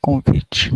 convite.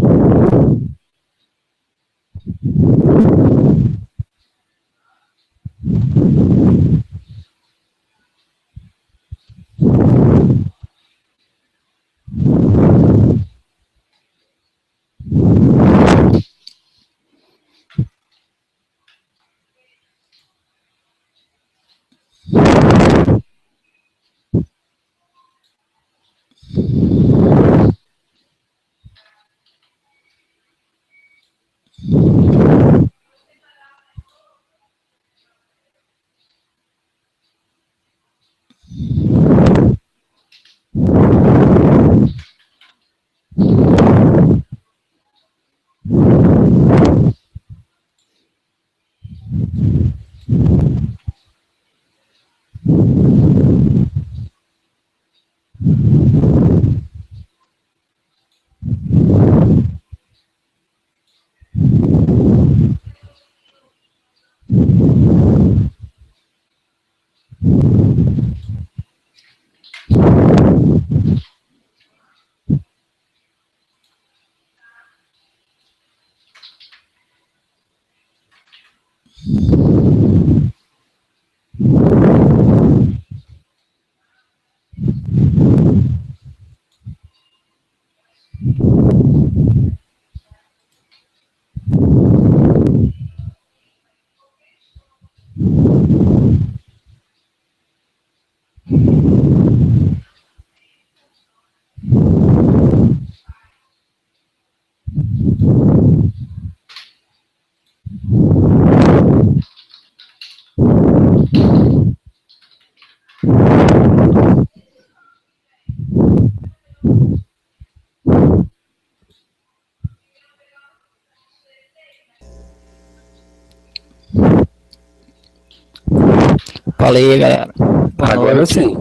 Fala aí, galera. Boa Agora noite. sim.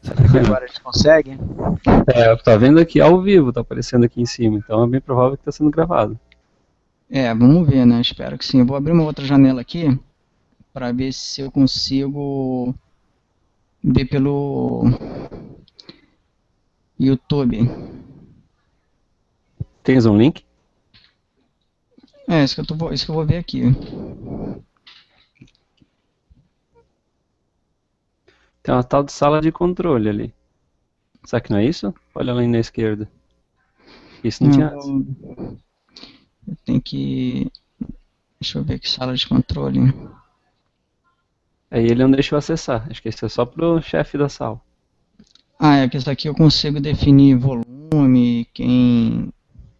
Será que agora a gente consegue? Tá vendo aqui ao vivo, tá aparecendo aqui em cima, então é bem provável que tá sendo gravado. Vamos ver, né? Espero que sim. Eu vou abrir uma outra janela aqui para ver se eu consigo ver pelo YouTube. Tens um link? Isso que eu vou ver aqui. Tem uma tal de sala de controle ali. Será que não é isso? Olha lá na esquerda. Isso não tinha antes. Eu tenho que... Deixa eu ver aqui, sala de controle. Aí ele não deixou acessar. Acho que esse é só pro chefe da sala. É que isso aqui eu consigo definir volume, quem...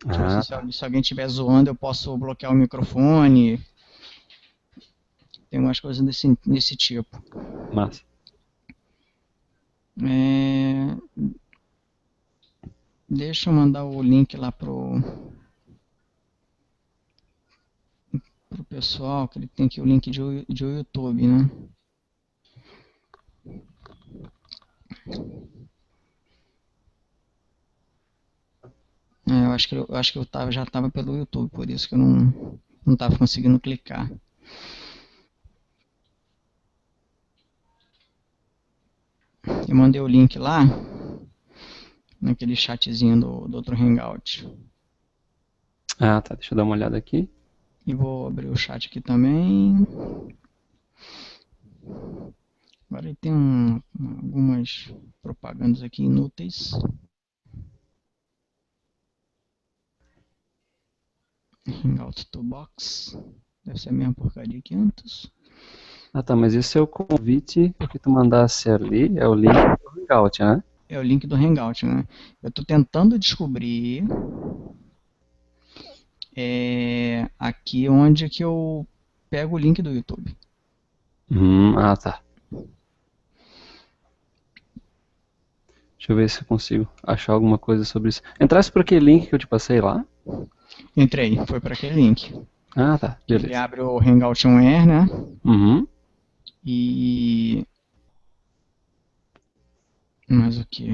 Ah, Se alguém estiver zoando, eu posso bloquear o microfone. Tem umas coisas desse tipo. massa. Deixa eu mandar o link lá pro pessoal, que ele tem aqui o link de YouTube, né? Eu acho que já estava pelo YouTube, por isso que eu não estava conseguindo clicar. Eu mandei o link lá, naquele chatzinho do outro Hangout. Ah, tá. Deixa eu dar uma olhada aqui. E vou abrir o chat aqui também. Agora ele tem algumas propagandas aqui inúteis. Hangout Toolbox. Deve ser a mesma porcaria que antes. Ah, tá. Mas esse é o convite que tu mandasse ali. É o link do Hangout, né? É o link do Hangout, né? Eu estou tentando descobrir aqui onde que eu pego o link do YouTube. Tá. Deixa eu ver se eu consigo achar alguma coisa sobre isso. Entrasse por aquele link que eu te passei lá? Entrei, foi para aquele link. Ah, tá. Ele Beleza. abre o Hangout On Air, né? Uhum. E... Mas o que?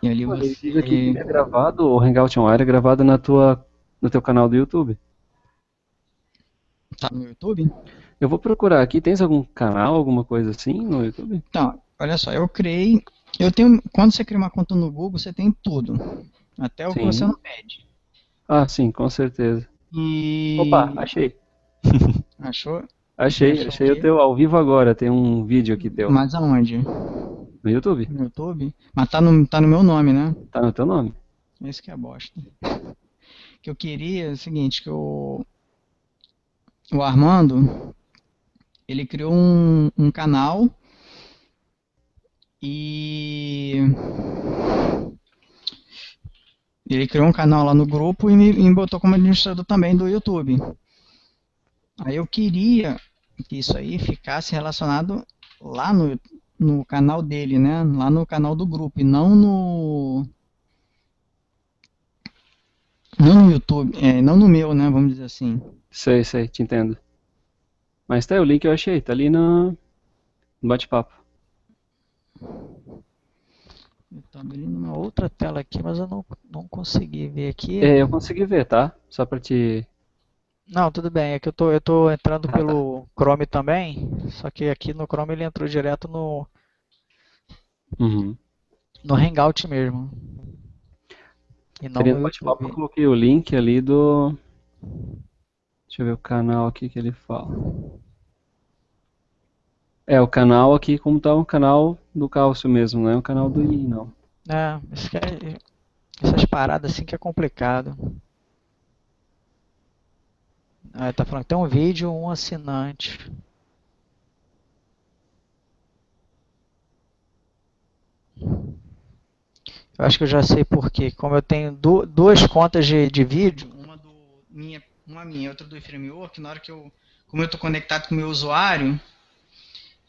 E ali Olha, ele diz você... aqui que é gravado, o Hangout On Air é gravado no teu canal do YouTube. Tá no YouTube? Eu vou procurar aqui, tens algum canal, alguma coisa assim no YouTube? Então, olha só, eu criei Eu tenho, quando você cria uma conta no Google, você tem tudo, até o que você Sim. não pede. Ah, sim, com certeza. Opa, E achei. achou? Achei, Achou o achei o quê? teu ao vivo agora. Tem um vídeo aqui teu. Mas aonde? No YouTube. No YouTube? Mas tá no meu nome, né? Tá no teu nome. Esse que é a bosta. O que eu queria é o seguinte, que o Armando, ele criou um canal e ele criou um canal lá no grupo e me botou como administrador também do YouTube. Aí eu queria que isso aí ficasse relacionado lá no canal dele, né? Lá no canal do grupo, e não no YouTube, não no meu, né? Vamos dizer assim. Sei, te entendo. Mas tá, o link eu achei, tá ali no bate-papo. Eu tô abrindo uma outra tela aqui, mas eu não consegui ver aqui. É, eu consegui ver, tá? Só pra te. Não, tudo bem, é que eu tô entrando Ah, tá. pelo Chrome também, só que aqui no Chrome ele entrou direto Uhum. no Hangout mesmo, e não Ali no no bate-papo eu YouTube. coloquei o link ali do. Deixa eu ver o canal aqui que ele fala. É, o canal aqui, como tá o canal do Cálcio mesmo, não é o canal do I, não. Essas paradas assim que é complicado. Ah, tá falando que tem um vídeo, um assinante. Eu acho que eu já sei por quê. Como eu tenho duas contas de vídeo, uma minha e outra do Framework, na hora que como eu estou conectado com o meu usuário,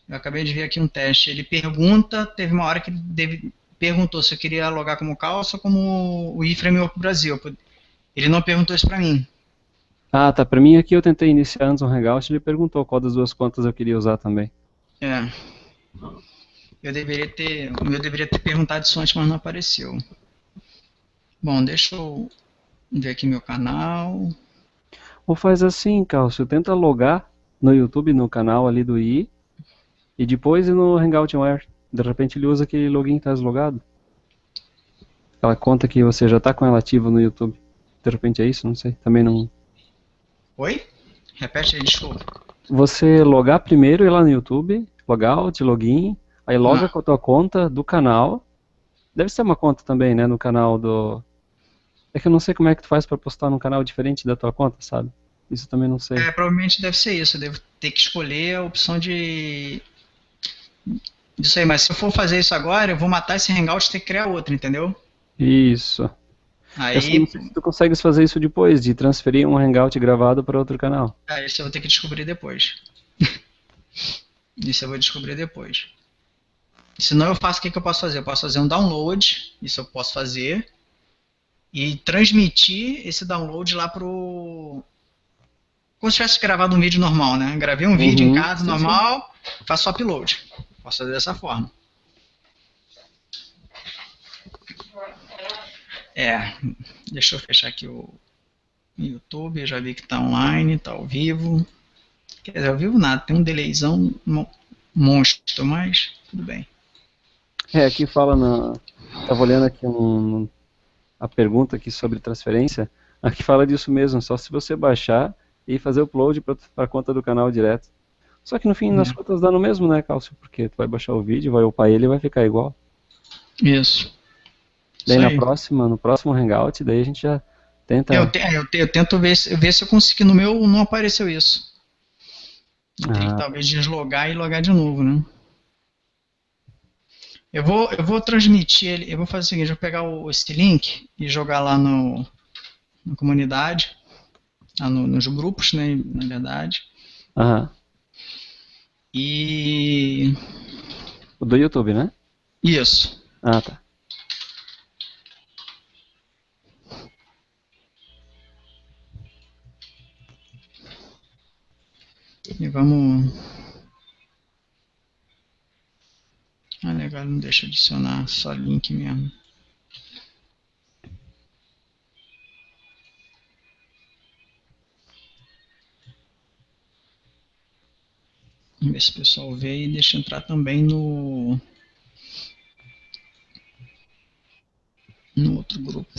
eu acabei de ver aqui um teste. Ele teve uma hora que ele perguntou se eu queria logar como Calça ou como o eFramework Brasil. Ele não perguntou isso para mim. Ah, tá. Pra mim aqui eu tentei iniciar antes um Hangout e ele perguntou qual das duas contas eu queria usar também. É, eu deveria ter perguntado isso antes, mas não apareceu. Bom, deixa eu ver aqui meu canal. Ou faz assim, Cálcio, tenta logar no YouTube, no canal ali do I, e depois ir no Hangout Where. De repente ele usa aquele login que tá deslogado. Aquela conta que você já tá com ela ativa no YouTube. De repente é isso, não sei. Também não. Oi? Repete aí, desculpa. Você logar primeiro, ir lá no YouTube, logout, login, aí loga Ah, com a tua conta do canal. Deve ser uma conta também, né, no canal do. É que eu não sei como é que tu faz pra postar num canal diferente da tua conta, sabe? Isso eu também não sei. provavelmente deve ser isso. Eu devo ter que escolher a opção disso aí. Mas se eu for fazer isso agora, eu vou matar esse Hangout e ter que criar outro, entendeu? Isso. Eu só não Aí, sei se tu consegues fazer isso depois, de transferir um Hangout gravado para outro canal. isso eu vou ter que descobrir depois. Isso eu vou descobrir depois. Se não, eu faço o que eu posso fazer? Eu posso fazer um download, isso eu posso fazer, e transmitir esse download lá pro. Como se tivesse gravado um vídeo normal, né? Gravei um vídeo em Uhum, casa sim, sim. normal, faço upload. Posso fazer dessa forma. É, deixa eu fechar aqui o YouTube, eu já vi que tá online, tá ao vivo. Quer dizer, ao vivo nada, tem um delayzão monstro, mas tudo bem. É, aqui fala na. Tava olhando aqui a pergunta aqui sobre transferência. Aqui fala disso mesmo, só se você baixar e fazer upload para a conta do canal direto. Só que no fim das É, contas dá no mesmo, né, Cálcio? Porque tu vai baixar o vídeo, vai upar ele e vai ficar igual. isso, Daí isso aí. no próximo Hangout, daí a gente já Eu, tenta. te- eu, te- eu tento ver se eu consegui. No meu não apareceu isso. Eu teria que Ah, talvez deslogar e logar de novo, né? Eu vou transmitir ele. Eu vou fazer o seguinte: eu vou pegar esse link e jogar lá na comunidade, lá nos grupos, né? Na verdade. aham. E. O do YouTube, né? Isso. Ah, tá. E vamos. Ah, legal, não deixa adicionar só link mesmo. Vamos ver se o pessoal vê e deixa entrar também no. grupo.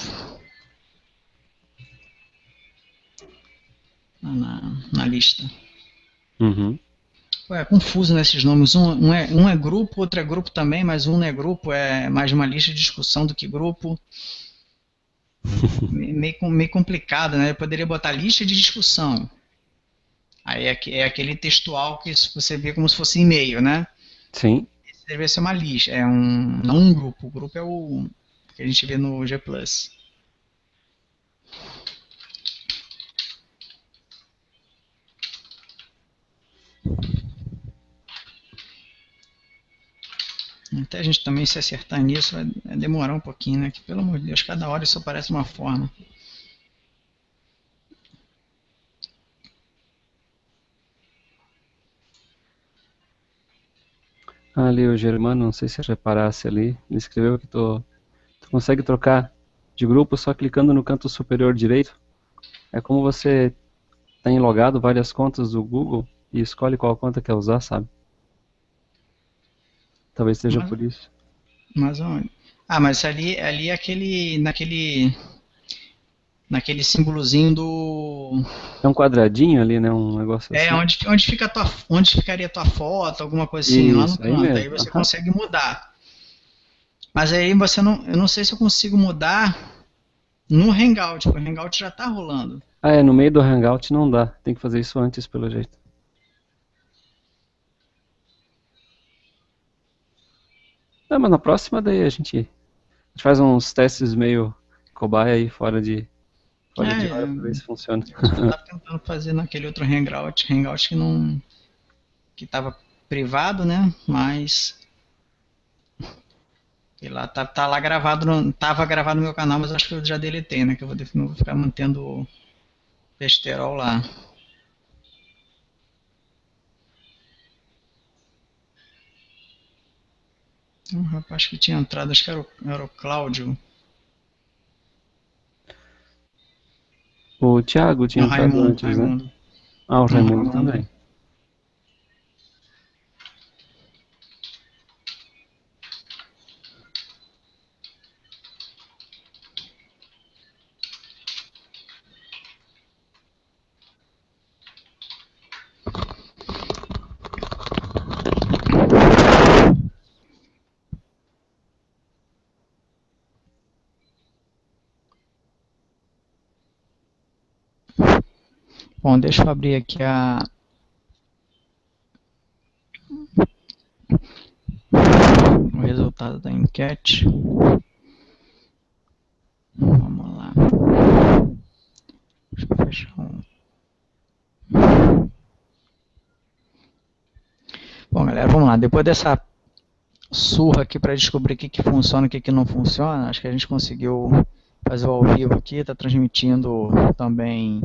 Na lista. Uhum. É confuso nesses nomes. Um é grupo, outro é grupo também, mas um não é grupo, é mais uma lista de discussão do que grupo. Meio complicado, né? Eu poderia botar lista de discussão. Aí é aquele textual que você vê como se fosse e-mail, né? Sim. Esse deve ser uma lista, não um grupo. O grupo é o que a gente vê no G+. Até a gente também se acertar nisso vai demorar um pouquinho, né? Que, pelo amor de Deus, cada hora isso aparece uma forma. Ali o Germano, não sei se você reparasse ali, ele escreveu que tu consegue trocar de grupo só clicando no canto superior direito. É como você tem logado várias contas do Google e escolhe qual conta quer usar, sabe? Talvez seja Mas, por isso. mas onde? Mas ali é naquele símbolozinho do. É um quadradinho ali, né? Um negócio assim. Onde ficaria a tua foto, alguma coisa assim, lá no Isso, aí canto. Aí mesmo. você Aham. consegue mudar. Mas aí você não. Eu não sei se eu consigo mudar no Hangout, porque o Hangout já está rolando. Ah, é, no meio do Hangout não dá. Tem que fazer isso antes, pelo jeito. Ah, mas na próxima daí a gente faz uns testes meio cobaia aí fora de hora pra ver se funciona. Eu já estava tentando fazer naquele outro Hangout que não. Que estava privado, né? Mas. Sei lá, tá lá gravado, tava gravado no meu canal, mas acho que eu já deletei, né? Que eu não vou ficar mantendo o besterol lá. Um rapaz que tinha entrado, acho que era o Cláudio. O Thiago tinha Não, entrado Raimundo, antes, né? Raimundo. Ah, o Não, Raimundo Raimundo. também. Bom, deixa eu abrir aqui o resultado da enquete. Vamos lá. Deixa eu fechar um. Bom, galera, vamos lá. Depois dessa surra aqui para descobrir o que funciona e o que não funciona, acho que a gente conseguiu fazer o ao vivo aqui, está transmitindo também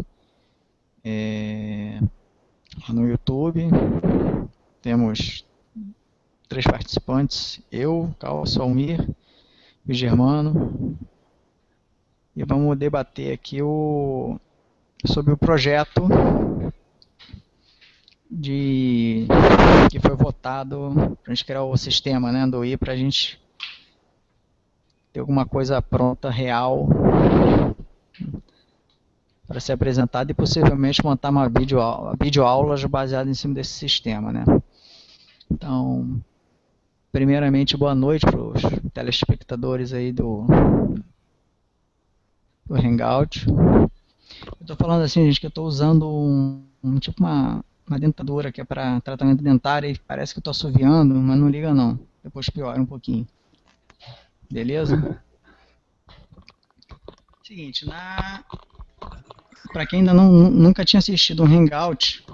no YouTube. Temos 3 participantes, eu, Carlos Almir e o Germano. E vamos debater aqui sobre o projeto que foi votado para a gente criar o sistema, né, do I, para a gente ter alguma coisa pronta, real, para ser apresentada e possivelmente montar uma videoaulas baseada em cima desse sistema, né? Então, primeiramente, boa noite para os telespectadores aí do Hangout. Eu estou falando assim, gente, que eu estou usando tipo uma dentadura que é para tratamento dentário e parece que eu estou assoviando, mas não liga não. Depois piora um pouquinho. Beleza? Seguinte, para quem ainda nunca tinha assistido um Hangout,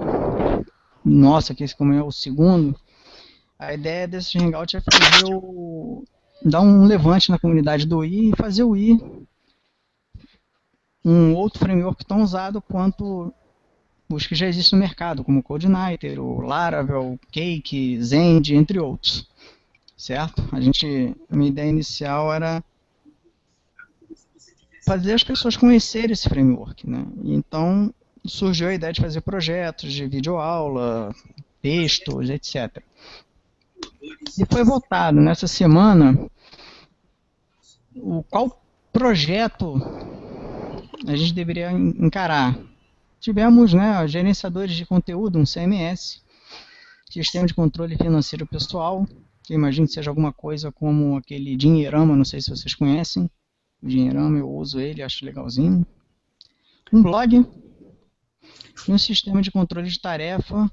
nossa, que esse como é o segundo, a ideia desse Hangout é dar um levante na comunidade do I e fazer o I um outro framework tão usado quanto os que já existem no mercado, como o CodeIgniter, o Laravel, Cake, Zend, entre outros. Certo? A minha ideia inicial era fazer as pessoas conhecerem esse framework, né? Então surgiu a ideia de fazer projetos de videoaula, textos, etc. E foi votado nessa semana qual Projeto, a gente deveria encarar. Tivemos, né, gerenciadores de conteúdo, um CMS, sistema de controle financeiro pessoal, que eu imagino que seja alguma coisa como aquele Dinheirama, não sei se vocês conhecem. O Dinheirama, eu uso ele, acho legalzinho. Um blog e um sistema de controle de tarefa,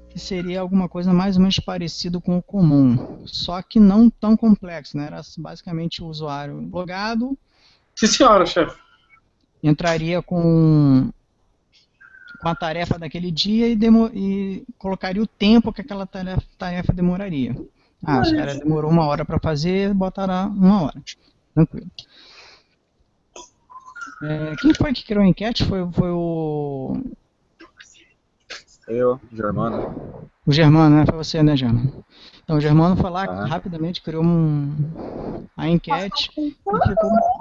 que seria alguma coisa mais ou menos parecido com o comum, só que não tão complexo, né? Era basicamente o usuário logado, Sim, senhora, chefe. entraria com a tarefa daquele dia e colocaria o tempo que aquela tarefa demoraria. Ah, os caras demorou 1 hora para fazer, botará 1 hora. Tranquilo. Quem foi que criou a enquete? Foi o Germano. O Germano, né? Foi você, né, Germano? Então, o Germano foi lá, Aham. rapidamente criou a enquete e ficou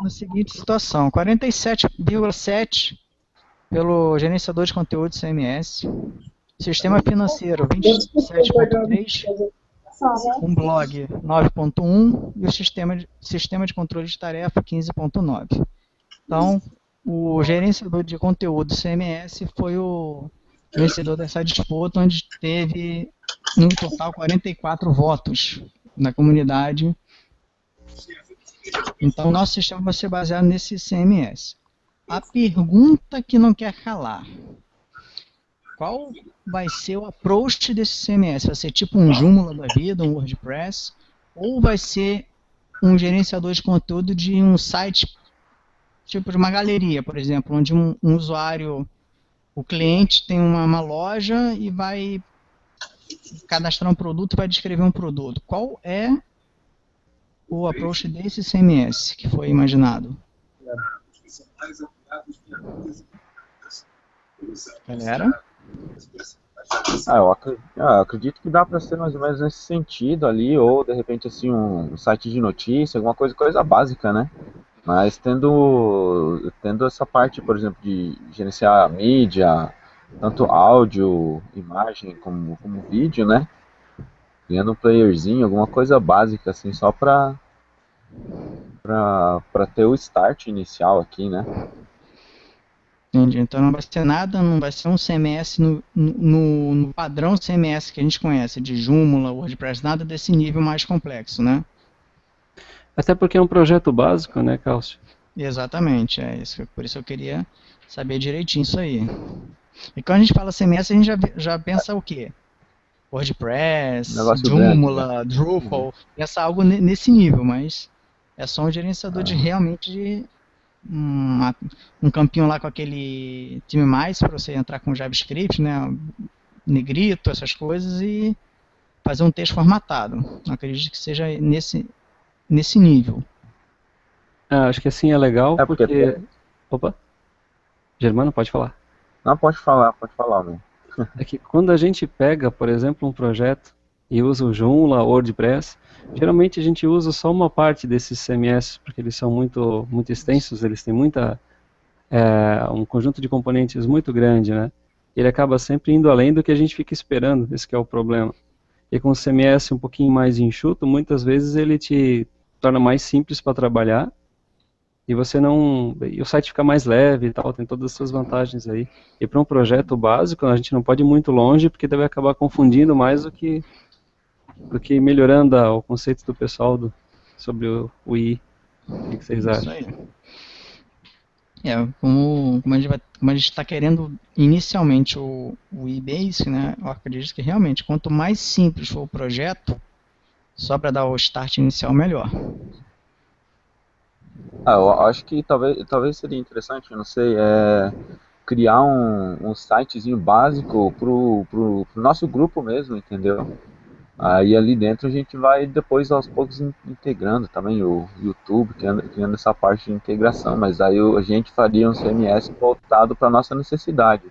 na seguinte situação: 47,7% pelo gerenciador de conteúdo CMS, sistema financeiro 27,3%, um blog 9,1% e o sistema de controle de tarefa 15,9%. Então, o gerenciador de conteúdo CMS foi o vencedor dessa disputa, onde teve no total 44 votos da comunidade. Então, nosso sistema vai ser baseado nesse CMS. A pergunta que não quer calar: qual vai ser o approach desse CMS? Vai ser tipo um Joomla da vida, um WordPress, ou vai ser um gerenciador de conteúdo de um site, tipo de uma galeria, por exemplo, onde um usuário, o cliente tem uma loja e vai cadastrar um produto e vai descrever um produto. Qual é o approach desse CMS que foi imaginado? Galera? Eu acredito que dá para ser mais ou menos nesse sentido ali, ou de repente assim um site de notícia, alguma coisa básica, né? Mas tendo essa parte, por exemplo, de gerenciar a mídia, tanto áudio, imagem como vídeo, né? Criando um playerzinho, alguma coisa básica assim, só para ter o start inicial aqui, né? Entendi. Então não vai ser nada, não vai ser um CMS no padrão CMS que a gente conhece, de Joomla, WordPress, nada desse nível mais complexo, né? Até porque é um projeto básico, né, Cálcio? Exatamente, por isso eu queria saber direitinho isso aí. E quando a gente fala CMS, a gente já pensa o quê? Um WordPress, negócio grande, né? Joomla, Drupal, pensa algo nesse nível, mas é só um gerenciador de Ah, realmente de um campinho lá com aquele time mais para você entrar com JavaScript, né? Negrito, essas coisas e fazer um texto formatado. Eu acredito que seja nesse nível. Acho que assim é legal é porque. porque... Opa, Germano, pode falar. Não, pode falar, meu. É que quando a gente pega, por exemplo, um projeto e usa o Joomla, WordPress, geralmente a gente usa só uma parte desses CMS, porque eles são muito extensos, eles têm um conjunto de componentes muito grande, né? Ele acaba sempre indo além do que a gente fica esperando, esse que é o problema. E com o CMS um pouquinho mais enxuto, muitas vezes ele te torna mais simples para trabalhar e você não, e o site fica mais leve e tal, tem todas as suas vantagens aí. E para um projeto básico, a gente não pode ir muito longe, porque deve acabar confundindo mais do que melhorando o conceito do pessoal sobre o I. O que vocês Isso acham? aí. Como a gente está querendo inicialmente o eBase, né? Eu acredito que realmente quanto mais simples for o projeto, só para dar o start inicial, melhor. Eu acho que talvez seria interessante, não sei, criar um sitezinho básico pro nosso grupo mesmo, entendeu? Aí ali dentro a gente vai depois aos poucos integrando também o YouTube, criando essa parte de integração, mas aí a gente faria um CMS voltado para nossa necessidade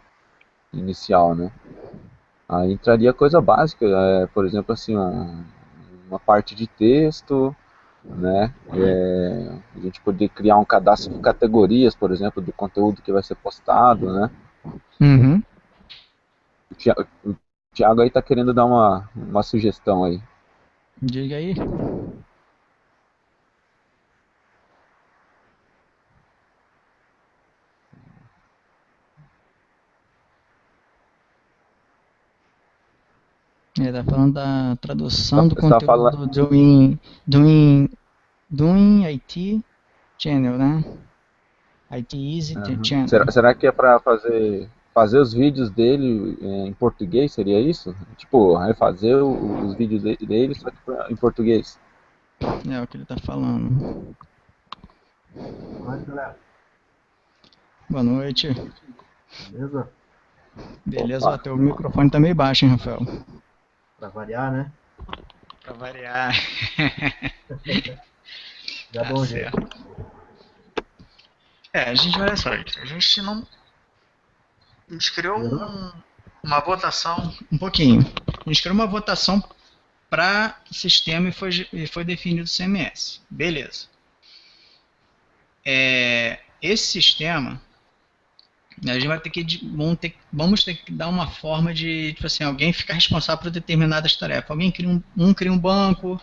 inicial, né? Aí entraria coisa básica, por exemplo, assim, uma parte de texto, né? A gente poder criar um cadastro de categorias, por exemplo, do conteúdo que vai ser postado, né? Uhum. O Thiago aí tá querendo dar uma sugestão aí. Diga aí. Ele tá falando da tradução do Você tá conteúdo falando. do Doing IT Channel, né? IT Easy Aham. Channel. Será que é para fazer os vídeos dele em português? Seria isso? Tipo, refazer os vídeos dele só que em português. É o que ele tá falando. Boa noite, galera. Boa noite. Beleza? Beleza, Opa. ó, teu microfone tá meio baixo, hein, Rafael? Pra variar, né? Pra variar. Já Tá bom um jeito. certo. A gente, olha só, a gente não. A gente criou uma votação, um pouquinho. A gente criou uma votação para sistema e foi definido o CMS. Beleza. Esse sistema, a gente vai ter que vamos ter que dar uma forma de, tipo assim, alguém ficar responsável por determinadas tarefas. Alguém cria um banco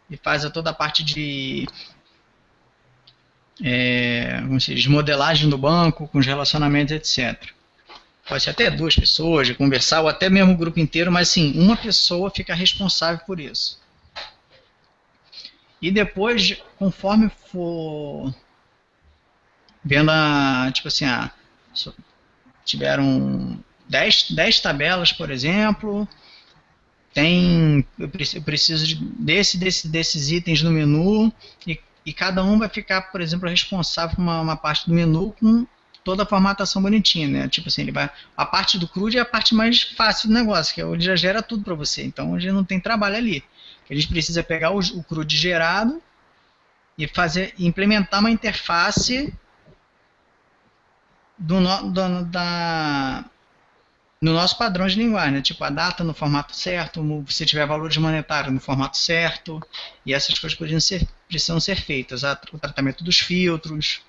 e faz toda a parte de como se diz, modelagem do banco, com os relacionamentos, etc. Pode ser até 2 pessoas de conversar, ou até mesmo o grupo inteiro, mas sim, uma pessoa fica responsável por isso. E depois, conforme for vendo tipo assim, tiveram 10 tabelas, por exemplo, eu preciso desses itens no menu, e cada um vai ficar, por exemplo, responsável por uma parte do menu com toda a formatação bonitinha, né? Tipo assim, a parte do CRUD é a parte mais fácil do negócio, que é onde já gera tudo para você. Então, a gente não tem trabalho ali. A gente precisa pegar o CRUD gerado e implementar uma interface no nosso padrão de linguagem, né? Tipo a data no formato certo, se tiver valores monetários no formato certo, e essas coisas precisam ser feitas, o tratamento dos filtros.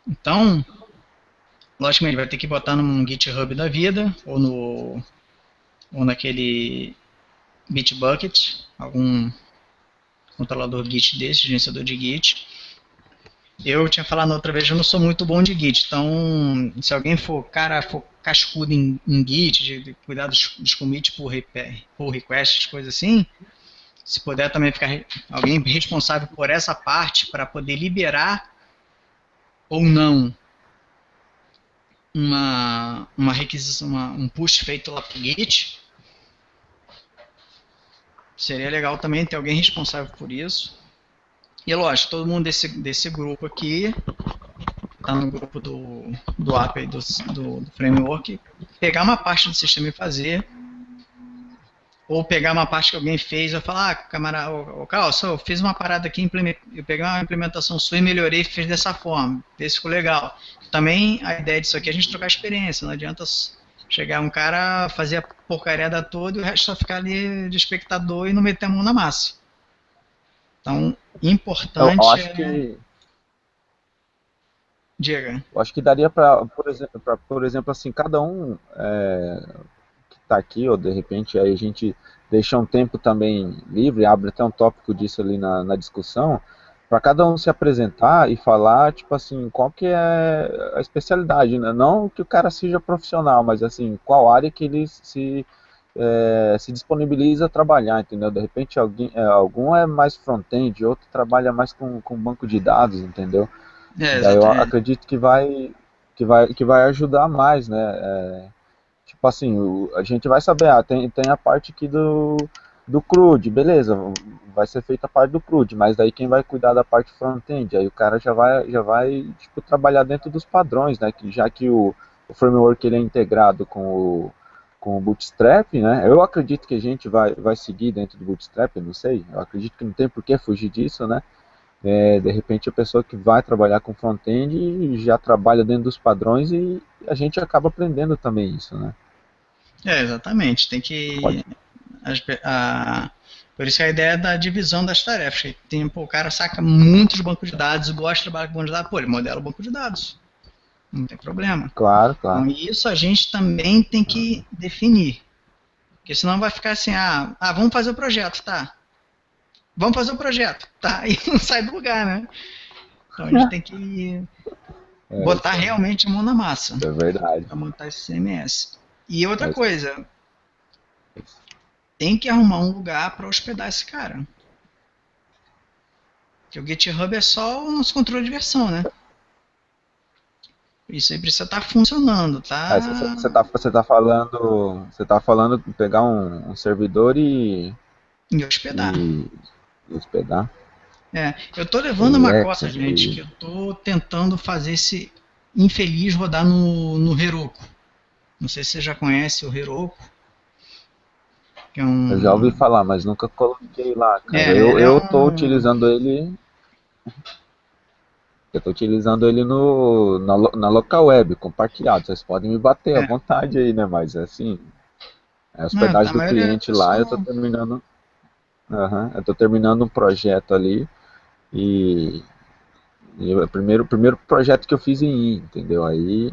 Então, logicamente, vai ter que botar num GitHub da vida, ou naquele Bitbucket, algum controlador Git desse, gerenciador de Git. Eu tinha falado outra vez, eu não sou muito bom de Git, então se alguém for cascudo em Git, de cuidar dos commits pull requests, coisas assim, se puder também ficar alguém responsável por essa parte para poder liberar ou não uma requisição, um push feito lá para o Git, seria legal também ter alguém responsável por isso. E lógico, todo mundo desse grupo aqui, tá no grupo do API do framework, pegar uma parte do sistema e fazer, ou pegar uma parte que alguém fez e falar, camarada, Carl, eu fiz uma parada aqui, eu peguei uma implementação sua e melhorei e fiz dessa forma, vê se ficou legal. Também a ideia disso aqui é a gente trocar experiência, não adianta chegar um cara, fazer a porcaria toda e o resto só ficar ali de espectador e não meter a mão na massa. Então, importante Eu acho que Diga. Eu acho que daria para, por exemplo, assim, cada um que está aqui, ou de repente aí a gente deixa um tempo também livre, abre até um tópico disso ali na discussão, para cada um se apresentar e falar, tipo assim, qual que é a especialidade, né? Não que o cara seja profissional, mas assim, qual área que ele se disponibiliza a trabalhar, entendeu? De repente algum é mais front-end, outro trabalha mais com banco de dados, entendeu? Daí eu Exatamente. acredito que vai ajudar mais, né? Tipo assim, a gente vai saber, tem a parte aqui do CRUD, beleza, vai ser feita a parte do CRUD, mas daí quem vai cuidar da parte front-end? Aí o cara já vai tipo, trabalhar dentro dos padrões, né? Já que o framework ele é integrado com o Bootstrap, né? Eu acredito que a gente vai seguir dentro do Bootstrap, eu não sei, eu acredito que não tem por que fugir disso, né? De repente a pessoa que vai trabalhar com front-end já trabalha dentro dos padrões e a gente acaba aprendendo também isso, né? Exatamente. Tem que. Por isso que a ideia é da divisão das tarefas. O cara saca muitos bancos de dados, gosta de trabalhar com banco de dados, ele modela o banco de dados. Não tem problema. Claro, Então, claro. isso a gente também tem que definir. Porque senão vai ficar assim, vamos fazer o projeto, tá? Vamos fazer o projeto, tá? E não sai do lugar, né? Então a gente tem que botar realmente a mão na massa. É verdade. Para montar esse CMS. E outra coisa, tem que arrumar um lugar para hospedar esse cara. Porque o GitHub é só o nosso controle de versão, né? Isso aí precisa estar funcionando, tá? Você tá falando de pegar um servidor E hospedar. e hospedar. Eu tô levando uma Relax, coça, gente, que eu tô tentando fazer esse infeliz rodar no Heroku. Não sei se você já conhece o Heroku, que é eu já ouvi um... falar, mas nunca coloquei lá, cara. Ele é Eu tô um... utilizando ele. Eu tô utilizando ele no, na local web, compartilhado. Vocês podem me bater à É, vontade aí, né? Mas assim, a não, a hospedagem do maioria do cliente lá, eu tô pessoal... terminando. Eu tô terminando um projeto ali e, e é o primeiro projeto que eu fiz em I, entendeu? Aí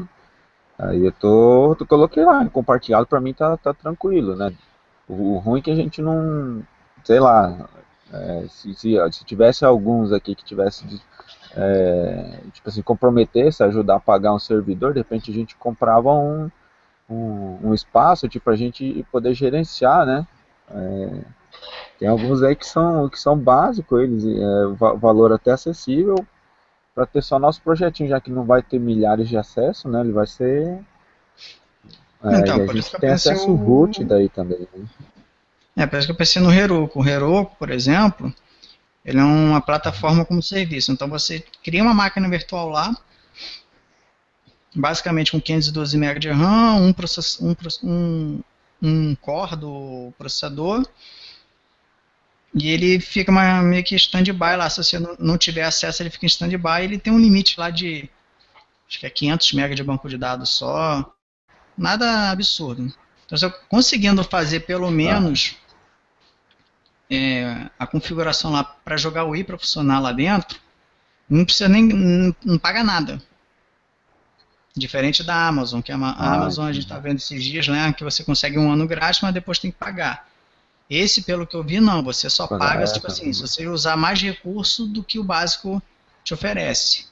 eu coloquei lá, compartilhado pra mim tá tranquilo, né? O ruim é que a gente não, sei lá, se tivesse alguns aqui que tivesse, tipo assim, comprometesse, ajudar a pagar um servidor, de repente a gente comprava um espaço, tipo, a gente poder gerenciar, né? Tem alguns aí que são básicos, eles, valor até acessível, para ter só nosso projetinho, já que não vai ter milhares de acessos, né? Ele vai ser. E Então, a por isso gente que eu tem pensei acesso root daí também, né? por isso que eu pensei no Heroku. O Heroku, por exemplo, ele é uma plataforma como serviço. Então você cria uma máquina virtual lá, basicamente com 512 MB de RAM, um core do processador, e ele fica meio que stand-by lá. Se você não tiver acesso, ele fica em stand-by. Ele tem um limite lá de, acho que é 500 MB de banco de dados só. Nada absurdo. Então, se eu conseguindo fazer pelo Ah, menos a configuração lá para jogar o i para funcionar lá dentro, não precisa nem, não paga nada. Diferente da Amazon, que a Amazon a gente está entendi. vendo esses dias, né, que você consegue um ano grátis, mas depois tem que pagar. Esse, pelo que eu vi, não. Você só Pagar paga, tipo essa. assim, se você usar mais recurso do que o básico te oferece.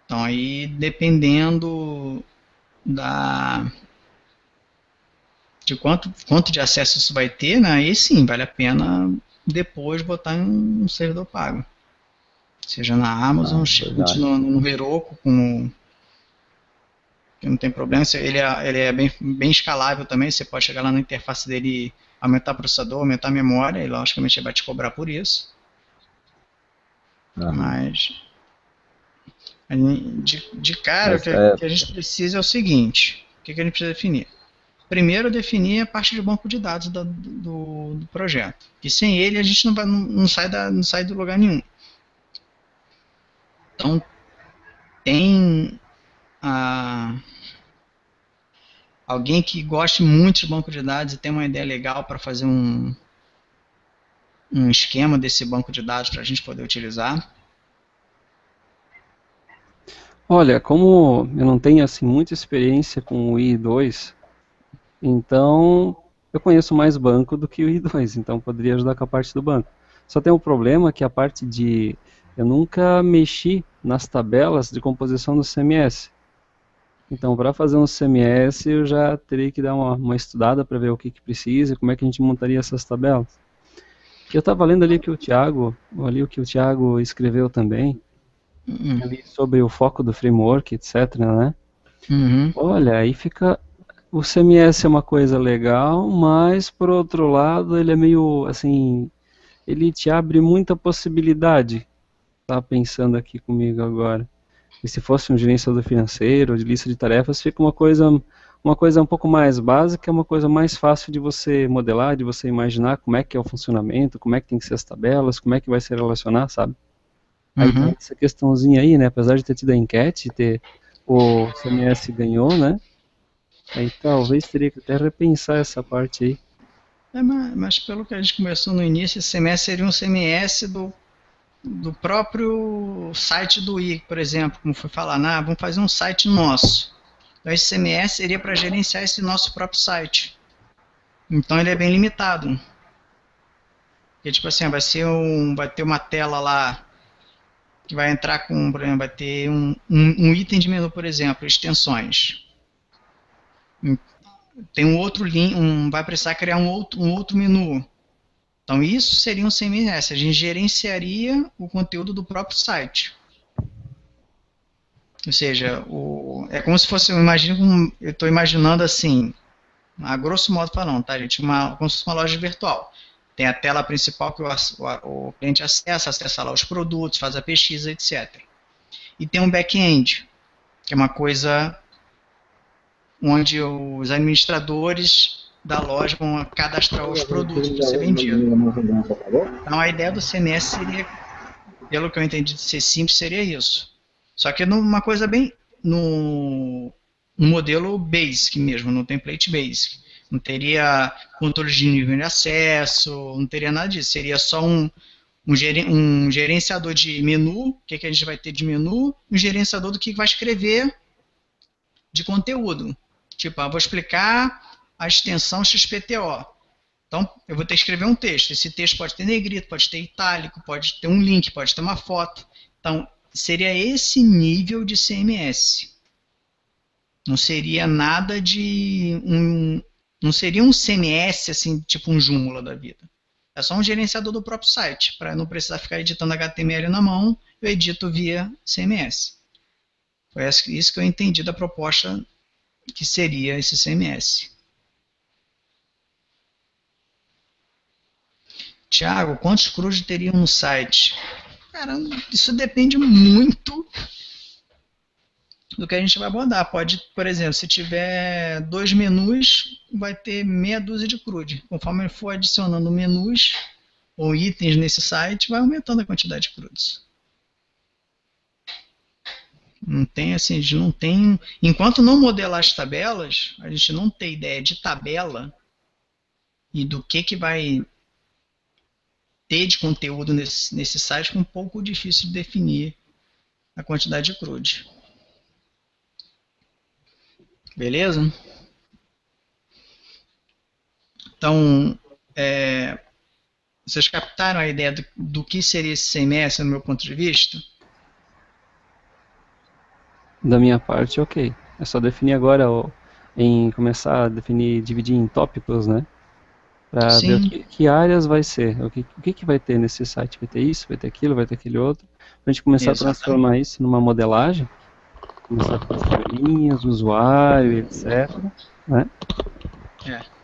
Então aí, dependendo da de quanto de acesso isso vai ter, né, aí sim, vale a pena depois botar em um servidor pago. Seja na Amazon, Verdade. no Heroku, que não tem problema. Ele é bem escalável também. Você pode chegar lá na interface dele, aumentar o processador, aumentar a memória, e logicamente ele vai te cobrar por isso. Aham. Mas de cara, Mas é, que a gente precisa é o seguinte: o que a gente precisa definir? Primeiro, definir a parte de banco de dados do projeto. E sem ele, a gente não sai do lugar nenhum. Então, tem alguém que goste muito de banco de dados e tem uma ideia legal para fazer um esquema desse banco de dados para a gente poder utilizar? Olha, como eu não tenho assim muita experiência com o I2, então eu conheço mais banco do que o I2, então poderia ajudar com a parte do banco. Só tem um problema que a parte de eu nunca mexi nas tabelas de composição do CMS. Então, para fazer um CMS, eu já teria que dar uma estudada para ver o que precisa e como é que a gente montaria essas tabelas. Eu estava lendo ali o que o Thiago escreveu também, Uhum. ali sobre o foco do framework, etc, né? Uhum. Olha, aí fica. O CMS é uma coisa legal, mas por outro lado ele é meio assim, ele te abre muita possibilidade. Tá pensando aqui comigo agora. E se fosse um gerenciador financeiro, de lista de tarefas, fica uma coisa um pouco mais básica, uma coisa mais fácil de você modelar, de você imaginar como é que é o funcionamento, como é que tem que ser as tabelas, como é que vai se relacionar, sabe? Aí tem Uhum. essa questãozinha aí, né? Apesar de ter tido a enquete, o CMS ganhou, né? Aí talvez teria que até repensar essa parte aí. Mas pelo que a gente conversou no início, esse CMS seria um CMS do próprio site do I, por exemplo, como foi falar, vamos fazer um site nosso. Então esse CMS seria para gerenciar esse nosso próprio site. Então ele é bem limitado. Porque, tipo assim, vai ter uma tela lá que vai entrar com, por exemplo, vai ter um item de menu, por exemplo, extensões. tem um outro link, vai precisar criar um outro menu. Então isso seria um CMS, a gente gerenciaria o conteúdo do próprio site. Ou seja, é como se fosse, eu estou imaginando assim, a grosso modo falando, tá, gente? Como se fosse uma loja virtual. Tem a tela principal que o cliente acessa lá os produtos, faz a pesquisa, etc. E tem um back-end, que é uma coisa onde os administradores da loja vão cadastrar os produtos para ser vendido. Então a ideia do CMS seria, pelo que eu entendi de ser simples, seria isso. Só que numa coisa bem no modelo basic mesmo, no template basic. Não teria controle de nível de acesso, não teria nada disso. Seria só um gerenciador de menu, o que a gente vai ter de menu, um gerenciador do que vai escrever de conteúdo. Tipo, vou explicar a extensão XPTO. Então, eu vou ter que escrever um texto. Esse texto pode ter negrito, pode ter itálico, pode ter um link, pode ter uma foto. Então, seria esse nível de CMS. Não seria nada de não seria um CMS assim, tipo um Joomla da vida. É só um gerenciador do próprio site, para não precisar ficar editando HTML na mão, eu edito via CMS. Foi isso que eu entendi da proposta que seria esse CMS. Tiago, quantos CRUD teriam no site? Cara, isso depende muito do que a gente vai abordar. Pode, por exemplo, se tiver 2 menus, vai ter meia dúzia de CRUD. Conforme for adicionando menus ou itens nesse site, vai aumentando a quantidade de CRUDs. Não tem assim, a gente não tem. Enquanto não modelar as tabelas, a gente não tem ideia de tabela e do que vai ter de conteúdo nesse site, fica um pouco difícil de definir a quantidade de CRUD. Beleza? Então, vocês captaram a ideia do que seria esse CMS no meu ponto de vista? Da minha parte, ok. É só definir agora, começar a definir, dividir em tópicos, né? Para ver que áreas vai ser, o que vai ter nesse site. Vai ter isso, vai ter aquilo, vai ter aquele outro. Para a gente começar a transformar isso numa modelagem, começar com as linhas, usuário, etc. Né?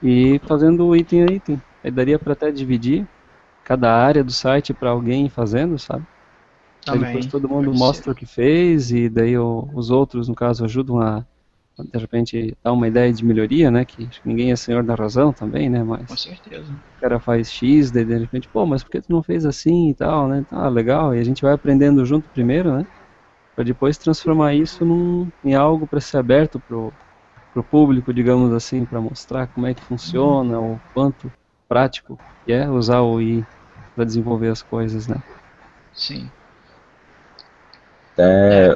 E fazendo item a item. Aí daria para até dividir cada área do site para alguém fazendo, sabe? Aí depois todo mundo mostra o que fez e daí os outros, no caso, ajudam a, de repente, dar uma ideia de melhoria, né? Que acho que ninguém é senhor da razão também, né? Mas com certeza. O cara faz X, daí de repente, pô, mas por que tu não fez assim e tal, né? Tá, legal. E a gente vai aprendendo junto primeiro, né? Para depois transformar isso em algo para ser aberto pro público, digamos assim, para mostrar como é que funciona, o quanto prático é usar o I para desenvolver as coisas, né? Sim.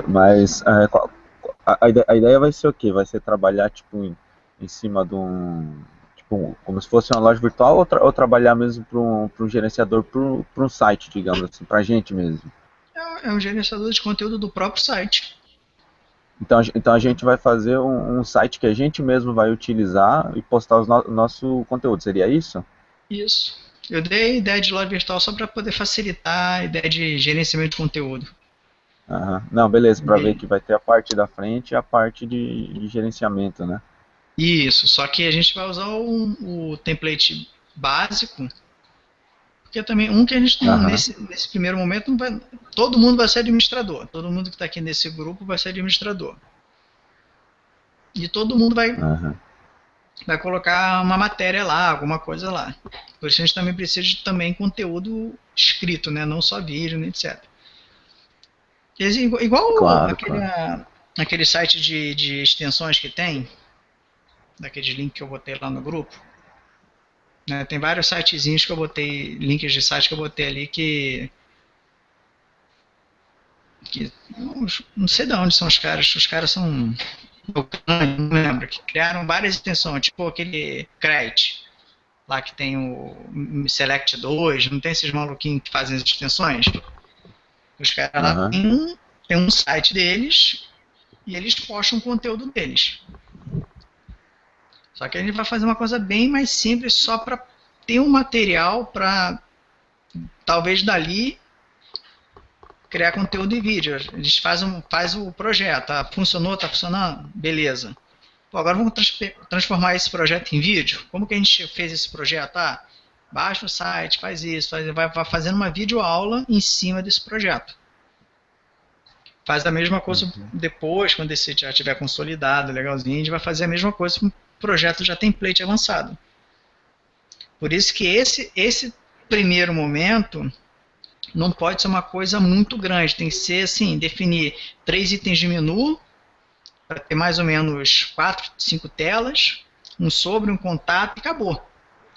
Mas a ideia vai ser o quê? Vai ser trabalhar tipo em cima de tipo, como se fosse uma loja virtual ou trabalhar mesmo para um gerenciador para um site, digamos assim, para a gente mesmo? É um gerenciador de conteúdo do próprio site. Então a gente vai fazer um site que a gente mesmo vai utilizar e postar o nosso conteúdo, seria isso? Isso. Eu dei a ideia de loja virtual só para poder facilitar a ideia de gerenciamento de conteúdo. Não, beleza, para ver que vai ter a parte da frente e a parte de gerenciamento, né? Isso, só que a gente vai usar o template básico, porque também que a gente nesse primeiro momento não vai, todo mundo vai ser administrador, todo mundo que está aqui nesse grupo vai ser administrador. E todo mundo vai colocar uma matéria lá, alguma coisa lá. Por isso a gente também precisa de conteúdo escrito, né? Não só vídeo, né, etc. Igual aquele site de extensões que tem, daqueles links que eu botei lá no grupo. Né, tem vários sitezinhos que eu botei, links de site que eu botei ali que não sei de onde são os caras são, não lembro, que criaram várias extensões, tipo aquele Crite, lá que tem o Select 2, não tem esses maluquinhos que fazem as extensões? Os caras lá tem um site deles e eles postam o conteúdo deles. Só que a gente vai fazer uma coisa bem mais simples só para ter um material para talvez dali criar conteúdo em vídeo. Eles faz o projeto, funcionou, tá funcionando? Beleza. Pô, agora vamos transformar esse projeto em vídeo. Como que a gente fez esse projeto? Baixa o site, faz isso, vai fazendo uma videoaula em cima desse projeto. Faz a mesma coisa depois, quando esse já estiver consolidado, legalzinho, a gente vai fazer a mesma coisa com um projeto já template avançado. Por isso que esse primeiro momento não pode ser uma coisa muito grande, tem que ser assim, definir 3 itens de menu, para ter mais ou menos 4, 5 telas, um sobre, um contato e acabou.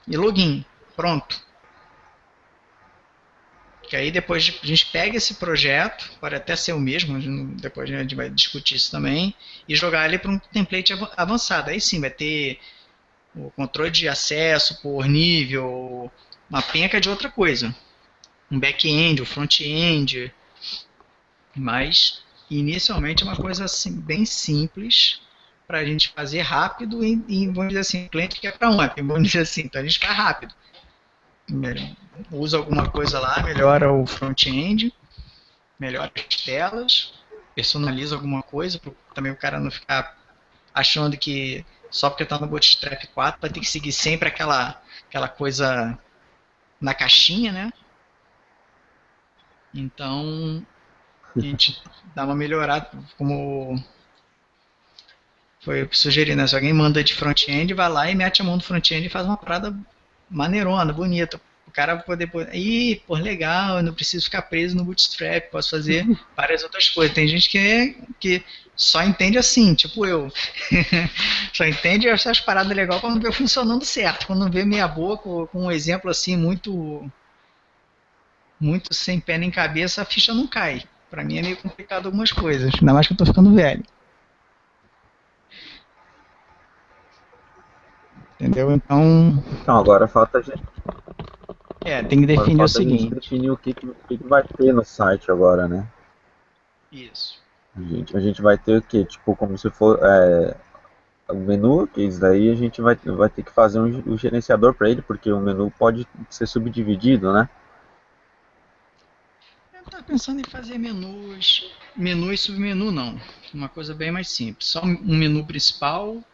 E login, pronto. Que aí depois a gente pega esse projeto, pode até ser o mesmo, depois a gente vai discutir isso também, e jogar ele para um template avançado. Aí sim, vai ter o controle de acesso por nível, uma penca de outra coisa. Um back-end, um front-end, mas inicialmente é uma coisa assim, bem simples para a gente fazer rápido e vamos dizer assim, o cliente quer para ontem, vamos dizer assim, então a gente faz rápido. Usa alguma coisa lá, melhora o front-end, melhora as telas, personaliza alguma coisa, para também o cara não ficar achando que só porque está no Bootstrap 4 vai ter que seguir sempre aquela coisa na caixinha, né? Então, a gente dá uma melhorada, como foi sugerido, né? Se alguém manda de front-end, vai lá e mete a mão no front-end e faz uma parada maneirona, bonita. O cara poder... Ih, pô, legal, eu não preciso ficar preso no Bootstrap, posso fazer várias outras coisas. Tem gente que só entende assim, tipo eu. Só entende essas paradas legais quando vê funcionando certo. Quando vê meia boca, com um exemplo assim muito sem pé nem cabeça, a ficha não cai. Pra mim é meio complicado algumas coisas, ainda mais que eu tô ficando velho. Entendeu? Então, Agora falta a gente, tem que agora definir o falta a gente seguinte. definir o que vai ter no site agora, né? Isso. A gente vai ter o quê? Tipo, como se for o menu, que isso daí a gente vai ter que fazer um gerenciador para ele, porque o menu pode ser subdividido, né? Eu tava pensando em fazer menu e submenu não. Uma coisa bem mais simples. Só um menu principal,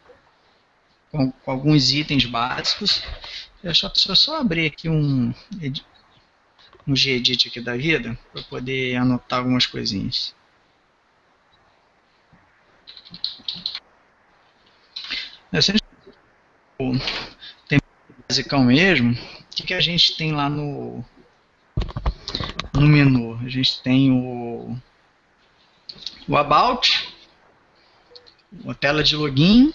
com alguns itens básicos. Deixa eu só abrir aqui um Gedit aqui da vida, para poder anotar algumas coisinhas. Se a gente tem basicão mesmo, o que a gente tem lá no menu? A gente tem o About, a tela de login,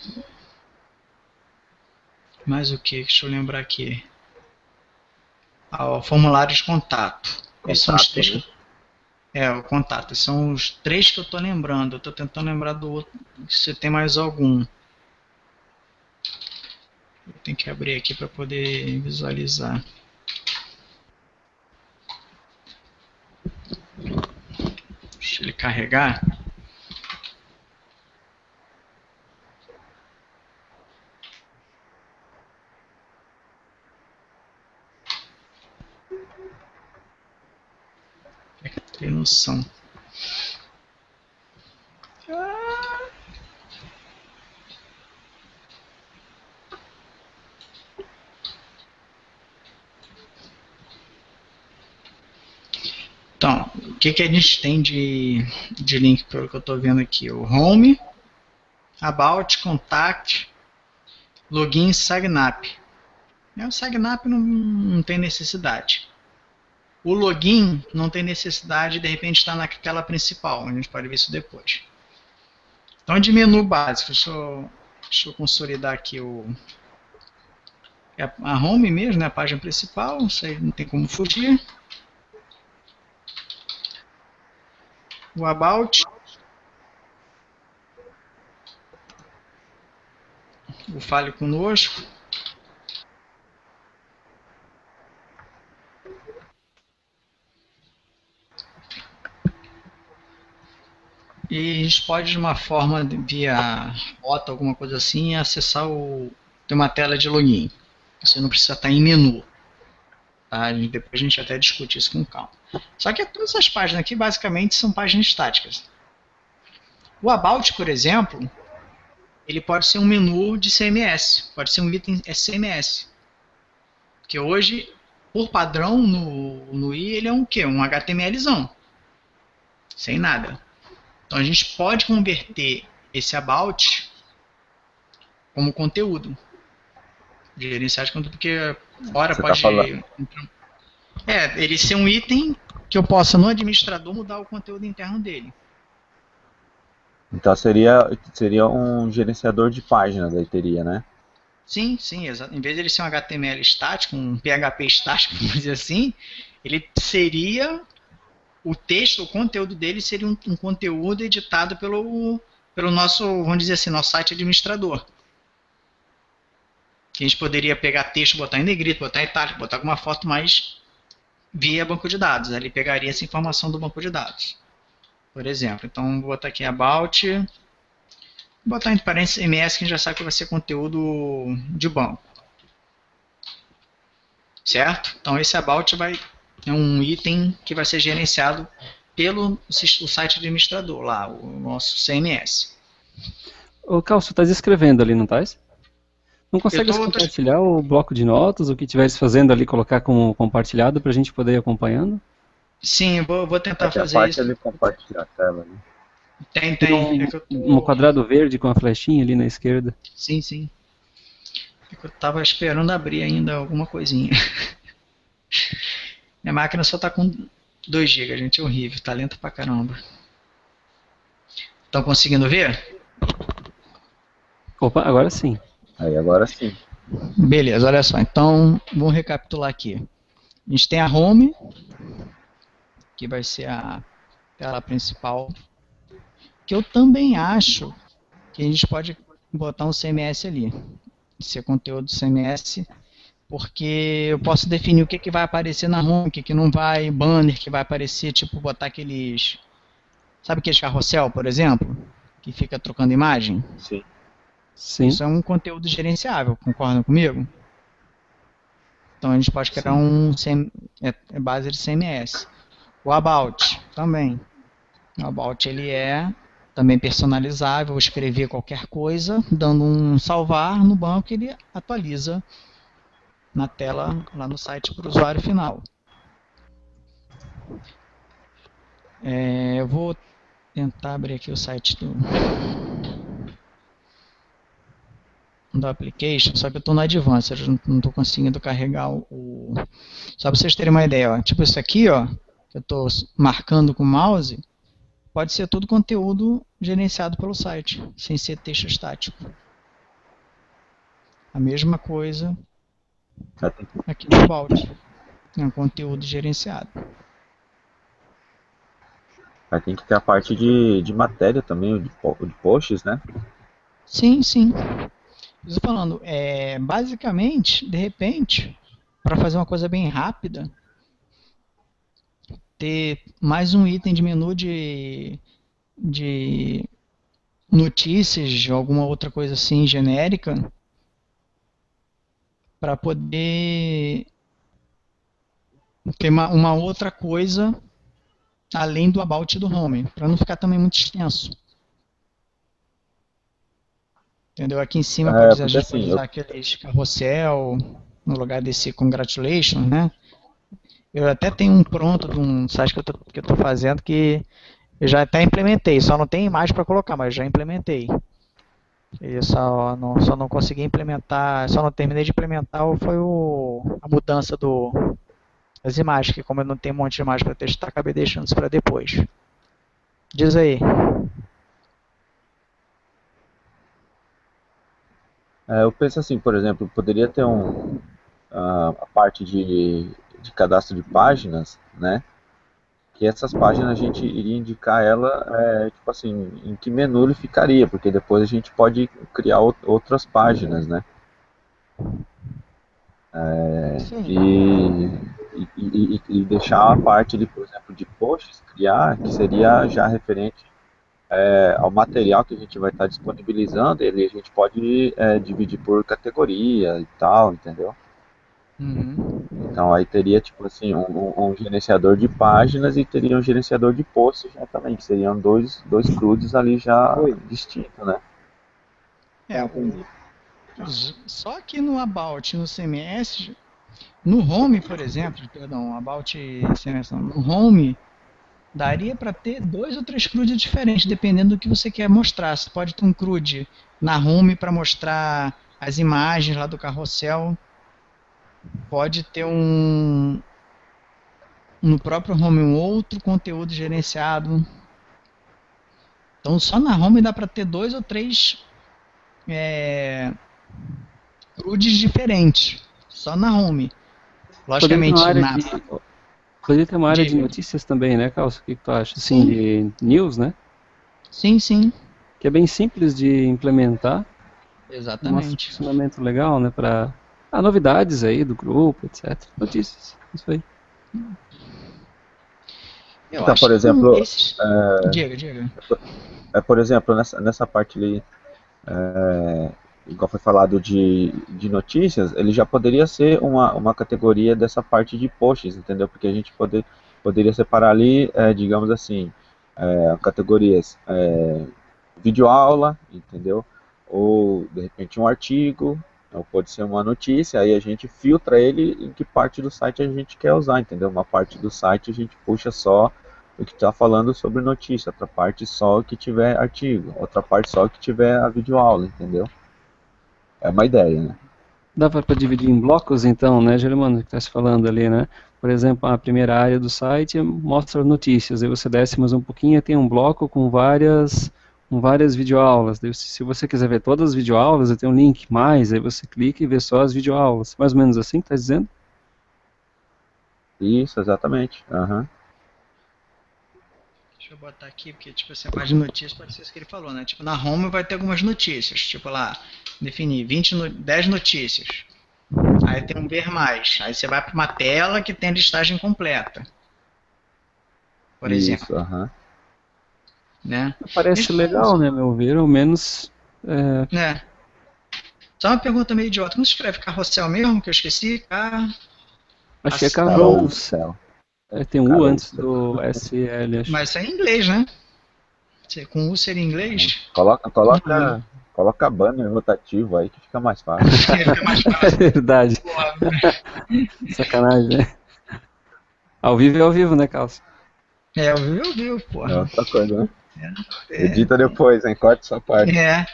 mais o que? Deixa eu lembrar aqui. O formulário de contato. Esses são os três. O contato. Esses são os 3 que eu estou lembrando. Eu estou tentando lembrar do outro. Se tem mais algum. Eu tenho que abrir aqui para poder visualizar. Deixa ele carregar. Tem noção. Então, o que a gente tem de link pelo que eu estou vendo aqui? O Home, About, Contact, Login e Signap. O Signap não tem necessidade. O login não tem necessidade, de repente está na tela principal, a gente pode ver isso depois. Então, de menu básico, deixa eu consolidar aqui a home mesmo, né, a página principal, isso aí não tem como fugir. O about, o fale conosco. E a gente pode, de uma forma, via rota, alguma coisa assim, acessar o tem uma tela de login. Você não precisa estar em menu. Tá? Depois a gente até discute isso com calma. Só que todas essas páginas aqui basicamente são páginas estáticas. O About, por exemplo, ele pode ser um menu de CMS, pode ser um item CMS. Porque hoje, por padrão, no i, ele é um quê? Um HTMLzão. Sem nada. Então a gente pode converter esse About como conteúdo. Gerenciar de conteúdo, porque fora Você pode... tá falando. ele ser um item que eu possa, no administrador, mudar o conteúdo interno dele. Então seria um gerenciador de página, daí teria, né? Sim, exato. Em vez de ele ser um HTML estático, um PHP estático, vamos dizer assim, ele seria... O texto, o conteúdo dele seria um conteúdo editado pelo nosso, vamos dizer assim, nosso site administrador. Que a gente poderia pegar texto, botar em negrito, botar em itálico, botar alguma foto mais via banco de dados. Ele pegaria essa informação do banco de dados. Por exemplo, então vou botar aqui about, vou botar entre parênteses MS, que a gente já sabe que vai ser conteúdo de banco. Certo? Então esse about é um item que vai ser gerenciado pelo o site administrador, lá, o nosso CMS. Ô, Carl, você está escrevendo ali, não está? Não consegue compartilhar o bloco de notas, o que estivesse fazendo ali, colocar como compartilhado para a gente poder ir acompanhando? Sim, vou tentar fazer a parte isso. ali compartilhar a tela ali. Tem. Um quadrado verde com a flechinha ali na esquerda. Sim. Eu estava esperando abrir ainda alguma coisinha. Minha máquina só está com 2 GB, gente, é horrível, tá lenta pra caramba. Estão conseguindo ver? Opa, agora sim. Aí, agora sim. Beleza, olha só. Então, vamos recapitular aqui. A gente tem a home, que vai ser a tela principal, que eu também acho que a gente pode botar um CMS ali. Ser conteúdo CMS, porque eu posso definir o que vai aparecer na home, o que não vai, banner que vai aparecer, tipo botar aqueles... Sabe aqueles carrossel, por exemplo? Que fica trocando imagem? Sim. Isso é um conteúdo gerenciável, concordam comigo? Então a gente pode criar base de CMS. O About também. O About ele é também personalizável, vou escrever qualquer coisa, dando um salvar no banco, ele atualiza na tela, lá no site para o usuário final. Eu vou tentar abrir aqui o site do application, só que eu estou no Advanced, eu não estou conseguindo carregar Só para vocês terem uma ideia, ó, tipo isso aqui, ó, que eu estou marcando com o mouse, pode ser todo conteúdo gerenciado pelo site, sem ser texto estático. A mesma coisa aqui no About, é um conteúdo gerenciado. Aí tem que ter a parte de matéria também, de posts, né? Sim. Estou falando, basicamente, de repente, para fazer uma coisa bem rápida, ter mais um item de menu de notícias, de alguma outra coisa assim genérica, para poder ter uma outra coisa além do about e do home, para não ficar também muito extenso. Entendeu? Aqui em cima a gente pode usar aqueles carrossel no lugar desse congratulations, né? Eu até tenho um pronto de um site que eu estou fazendo que eu já até implementei, só não tem imagem para colocar, mas já implementei. Eu só não consegui implementar, só não terminei de implementar foi a mudança das imagens, que como eu não tenho um monte de imagem para testar, acabei deixando isso para depois. Diz aí. Eu penso assim, por exemplo, poderia ter a parte de cadastro de páginas, né? Que essas páginas a gente iria indicar ela, tipo assim, em que menu ele ficaria, porque depois a gente pode criar outras páginas, né? E deixar a parte ali, por exemplo, de posts, criar, que seria já referente ao material que a gente vai estar disponibilizando, a gente pode dividir por categoria e tal, entendeu? Uhum. Então aí teria tipo assim um gerenciador de páginas e teria um gerenciador de posts já também, que seriam dois CRUDs ali já Oi. distintos, né? É, só que no About, no CMS, no Home, por exemplo, perdão, About CMS, não, no Home, daria para ter 2 ou 3 CRUDs diferentes, dependendo do que você quer mostrar. Você pode ter um CRUD na Home para mostrar as imagens lá do carrossel, pode ter no próprio Home um outro conteúdo gerenciado. Então só na Home dá para ter 2 ou 3 é, CRUDs diferentes, só na Home. Poderia ter uma Logicamente, área de, poderia ter uma área de diga. notícias também, né, Calço? O que tu acha? Assim, Sim, de news, né? sim, sim, Que é bem simples de implementar. Mostra um exatamente. funcionamento legal, né? Para novidades aí do grupo, etc. Notícias, isso aí. Eu Então, acho por que com exemplo, esses. Diga, diga. por exemplo, nessa parte ali, igual foi falado de notícias, ele já poderia ser uma categoria dessa parte de posts, entendeu? Porque a gente poderia separar ali, digamos assim, categorias videoaula, entendeu? Ou de repente um artigo, ou pode ser uma notícia, aí a gente filtra ele em que parte do site a gente quer usar, entendeu? Uma parte do site a gente puxa só o que está falando sobre notícia, outra parte só o que tiver artigo, outra parte só o que tiver a videoaula, entendeu? É uma ideia, né? Dá para dividir em blocos, então, né, Germano, que está se falando ali, né? Por exemplo, a primeira área do site mostra notícias, aí você desce mais um pouquinho, tem um bloco com várias videoaulas. Daí, se você quiser ver todas as videoaulas, tem um link mais, aí você clica e vê só as videoaulas. Mais ou menos assim que está dizendo? Isso, exatamente. Aham. Deixa eu botar aqui, porque tipo assim, a parte de notícias pode ser isso que ele falou, né? Tipo, na home vai ter algumas notícias. Tipo lá, definir 10 notícias. Aí tem um ver mais. Aí você vai para uma tela que tem a listagem completa, por exemplo. Isso, aham. Né? Parece Mesmo com, legal, né, a meu ver, ao menos né? Só uma pergunta meio idiota. Como se escreve carrossel mesmo, que eu esqueci? acho que é Não. Carrossel. tem um U antes Carrossel. do SL, acho. Mas isso é em inglês, né? Com U seria em Aham. inglês? Coloca, Não lembro. coloca, coloca banner rotativo aí que fica mais fácil. Fica mais É fácil. verdade. Porra, Sacanagem, né? Ao vivo é ao vivo, né, Calça? eu vi, É porra. outra coisa, né? É, Edita depois, hein? Corta essa parte. é.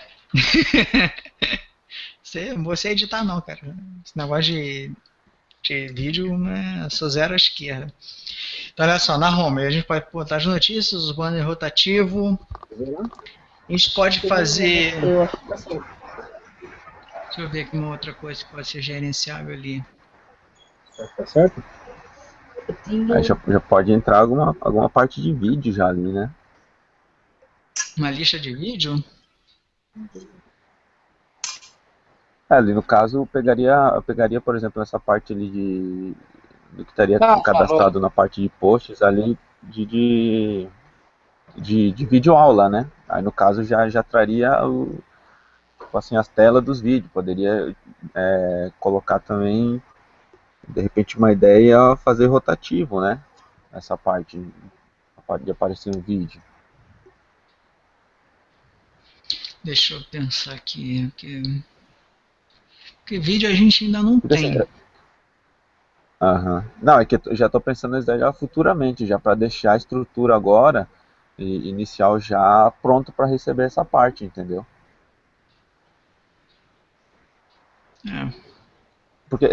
Você editar não, cara. Esse negócio de vídeo, né, sou zero à esquerda. Então, olha só, na home, a gente pode botar as notícias, os banners rotativos. A gente pode fazer. Deixa eu ver aqui uma outra coisa que pode ser gerenciável ali. Tá certo? Aí já pode entrar alguma parte de vídeo já ali, né? Uma lista de vídeo? Ali no caso, eu pegaria, por exemplo, essa parte ali do que estaria cadastrado na parte de posts ali de videoaula, né? Aí no caso já traria tipo assim, as telas dos vídeos. Poderia colocar também, de repente, uma ideia fazer rotativo, né? Essa parte, a parte de aparecer um vídeo. Deixa eu pensar aqui. Porque vídeo a gente ainda não Porque assim, tem. aham. Não, é que eu já estou pensando nisso daí já futuramente, já para deixar a estrutura agora inicial já pronto para receber essa parte, entendeu? É. Porque